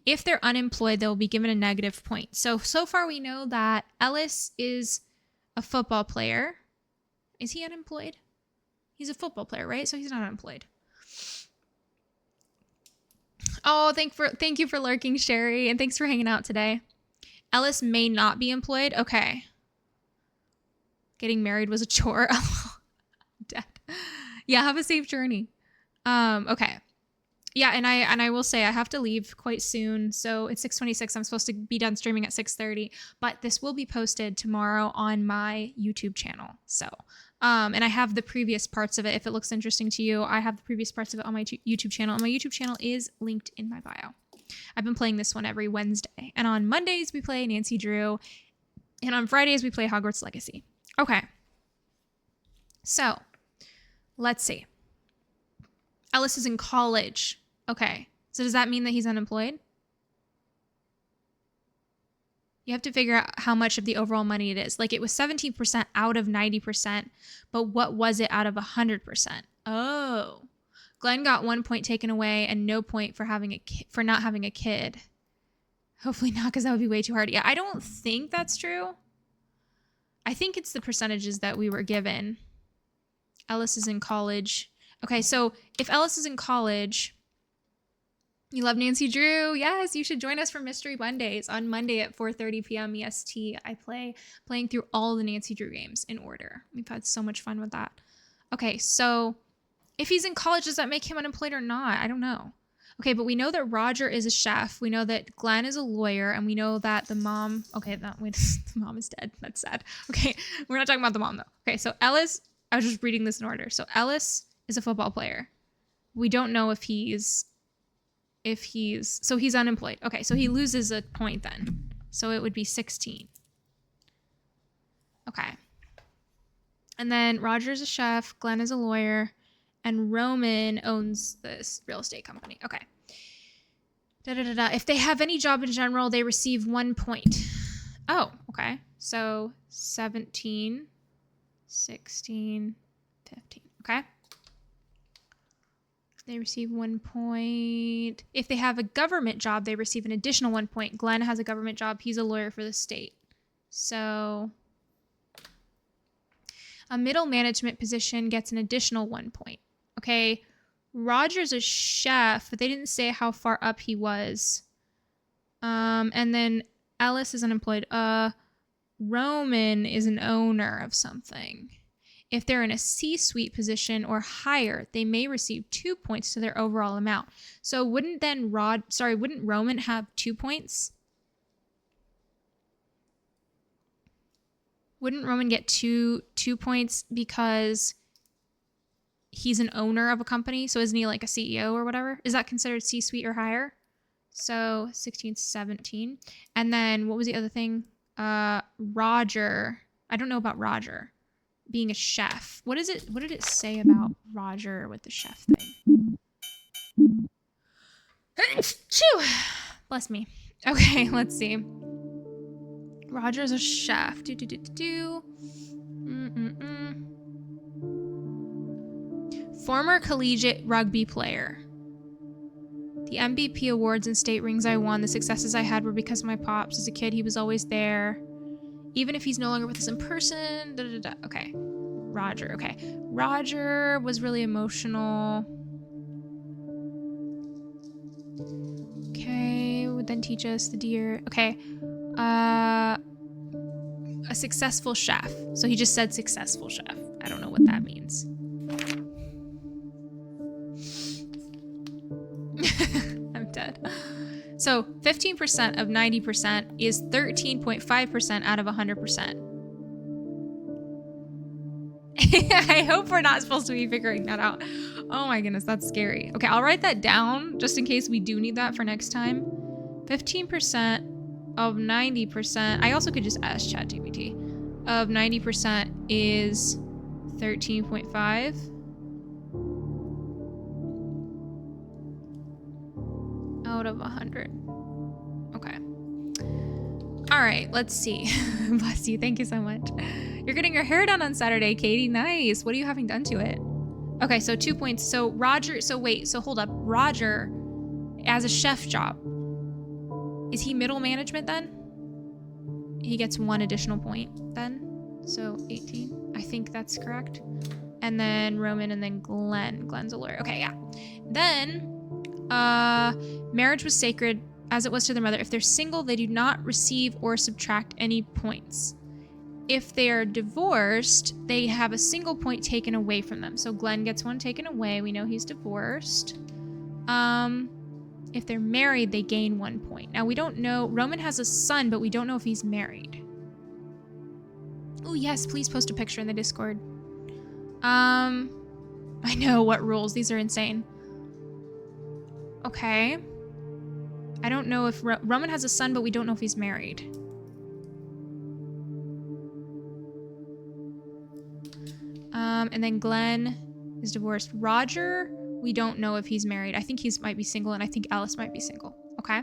if they're unemployed, they'll be given a negative point. So far we know that Ellis is a football player. Is he unemployed? He's a football player, right? So he's not unemployed. Oh, thank you for lurking, Sherry, and thanks for hanging out today. Ellis may not be employed. Okay. Getting married was a chore. Dead. Yeah, have a safe journey. Okay. Yeah, and I will say I have to leave quite soon. So it's 6:26. I'm supposed to be done streaming at 6:30, but this will be posted tomorrow on my YouTube channel. So, and I have the previous parts of it. If it looks interesting to you, I have the previous parts of it on my YouTube channel. And my YouTube channel is linked in my bio. I've been playing this one every Wednesday. And on Mondays, we play Nancy Drew. And on Fridays, we play Hogwarts Legacy. Okay. So, let's see. Ellis is in college. Okay. So does that mean that he's unemployed? You have to figure out how much of the overall money it is. Like, it was 17% out of 90%, but what was it out of 100%? Oh. Glenn got 1 point taken away and no point for for not having a kid. Hopefully not, because that would be way too hard. Yeah, I don't think that's true. I think it's the percentages that we were given. Ellis is in college. Okay, so if Ellis is in college, you love Nancy Drew. Yes, you should join us for Mystery Mondays on Monday at 4:30 p.m. EST. I playing through all the Nancy Drew games in order. We've had so much fun with that. Okay, so if he's in college, does that make him unemployed or not? I don't know. Okay, but we know that Roger is a chef. We know that Glenn is a lawyer, and we know that the mom. Okay, wait, the mom is dead. That's sad. Okay, we're not talking about the mom though. Okay, so Ellis. I was just reading this in order. So Ellis is a football player. We don't know if he's so he's unemployed. Okay, so he loses a point then. So it would be 16. Okay. And then Roger's a chef, Glenn is a lawyer, and Roman owns this real estate company. Okay. If they have any job in general, they receive 1 point. Oh, okay. So 17, 16, 15. Okay. They receive 1 point. If they have a government job, they receive an additional 1 point. Glenn has a government job. He's a lawyer for the state. So a middle management position gets an additional 1 point. Okay. Roger's a chef, but they didn't say how far up he was. And then Ellis is unemployed. Roman is an owner of something. If they're in a C-suite position or higher, they may receive 2 points to their overall amount. So wouldn't Roman have 2 points? Wouldn't Roman get two points because he's an owner of a company? So isn't he like a CEO or whatever? Is that considered C-suite or higher? So 16, 17. And then what was the other thing? Roger. I don't know about Roger being a chef. What did it say about Roger with the chef thing? Phew. Bless me. Okay, let's see. Roger's a chef. Former collegiate rugby player. The MVP awards and state rings I won, the successes I had were because of my pops. As a kid, he was always there. Even if he's no longer with us in person. Okay. Roger. Okay. Roger was really emotional. Okay. Would then teach us the deer. Okay. A successful chef. So he just said successful chef. I don't know what that means. I'm dead. So 15% of 90% is 13.5% out of 100%. I hope we're not supposed to be figuring that out. Oh my goodness, that's scary. Okay, I'll write that down just in case we do need that for next time. 15% of 90%. I also could just ask ChatGPT. Of 90% is 13.5. Out of 100. Okay. All right, let's see. Bless you. Thank you so much. You're getting your hair done on Saturday, Katie. Nice. What are you having done to it? Okay, so 2 points. So Roger, hold up. Roger, as a chef job, is he middle management then? He gets 1 additional point then. So 18. I think that's correct. And then Roman and then Glenn. Glenn's a lawyer. Okay, yeah. Then, marriage was sacred as it was to their mother. If they're single, they do not receive or subtract any points. If they are divorced, they have a single point taken away from them. So Glenn gets 1 taken away. We know he's divorced. If they're married, they gain 1 point. Now, we don't know. Roman has a son, but we don't know if he's married. Oh, yes. Please post a picture in the Discord. I know what rules. These are insane. Okay. I don't know if Roman has a son, but we don't know if he's married. And then Glenn is divorced. Roger We don't know if he's married. I think he might be single, and I think Alice might be single. Okay.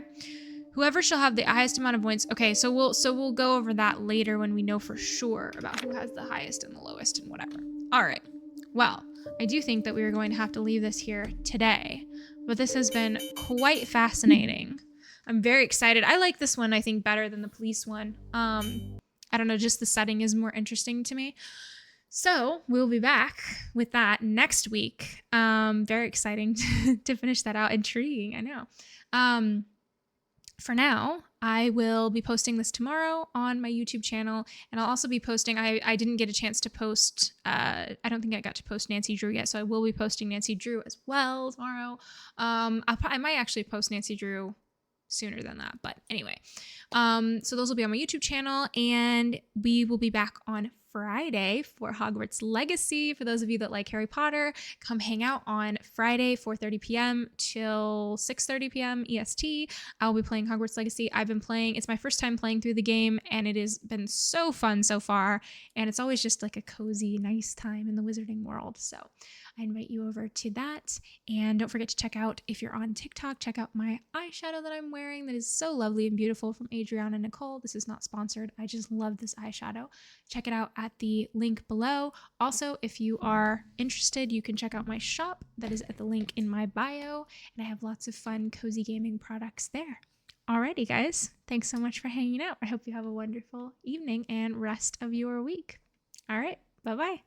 Whoever shall have the highest amount of points. Okay, so we'll go over that later when we know for sure about who has the highest and the lowest and whatever. All right. Well, I do think that we are going to have to leave this here today, but this has been quite fascinating. I'm very excited. I like this one, I think, better than the police one. I don't know, just the setting is more interesting to me. So we'll be back with that next week. Very exciting to finish that out. Intriguing, I know. For now, I will be posting this tomorrow on my YouTube channel, and I'll also be posting, I didn't get a chance to post, I don't think I got to post Nancy Drew yet, so I will be posting Nancy Drew as well tomorrow. I might actually post Nancy Drew sooner than that, but anyway. So those will be on my YouTube channel, and we will be back on Friday for Hogwarts Legacy. For those of you that like Harry Potter, come hang out on Friday, 4:30 p.m. till 6:30 p.m. EST. I'll be playing Hogwarts Legacy. I've been playing, it's my first time playing through the game, and it has been so fun so far, and it's always just like a cozy, nice time in the wizarding world. So I invite you over to that, and don't forget to check out, if you're on TikTok, check out my eyeshadow that I'm wearing that is so lovely and beautiful from Adriana and Nicole. This is not sponsored. I just love this eyeshadow. Check it out at the link below. Also, if you are interested, you can check out my shop that is at the link in my bio, and I have lots of fun, cozy gaming products there. Alrighty, guys. Thanks so much for hanging out. I hope you have a wonderful evening and rest of your week. All right. Bye-bye.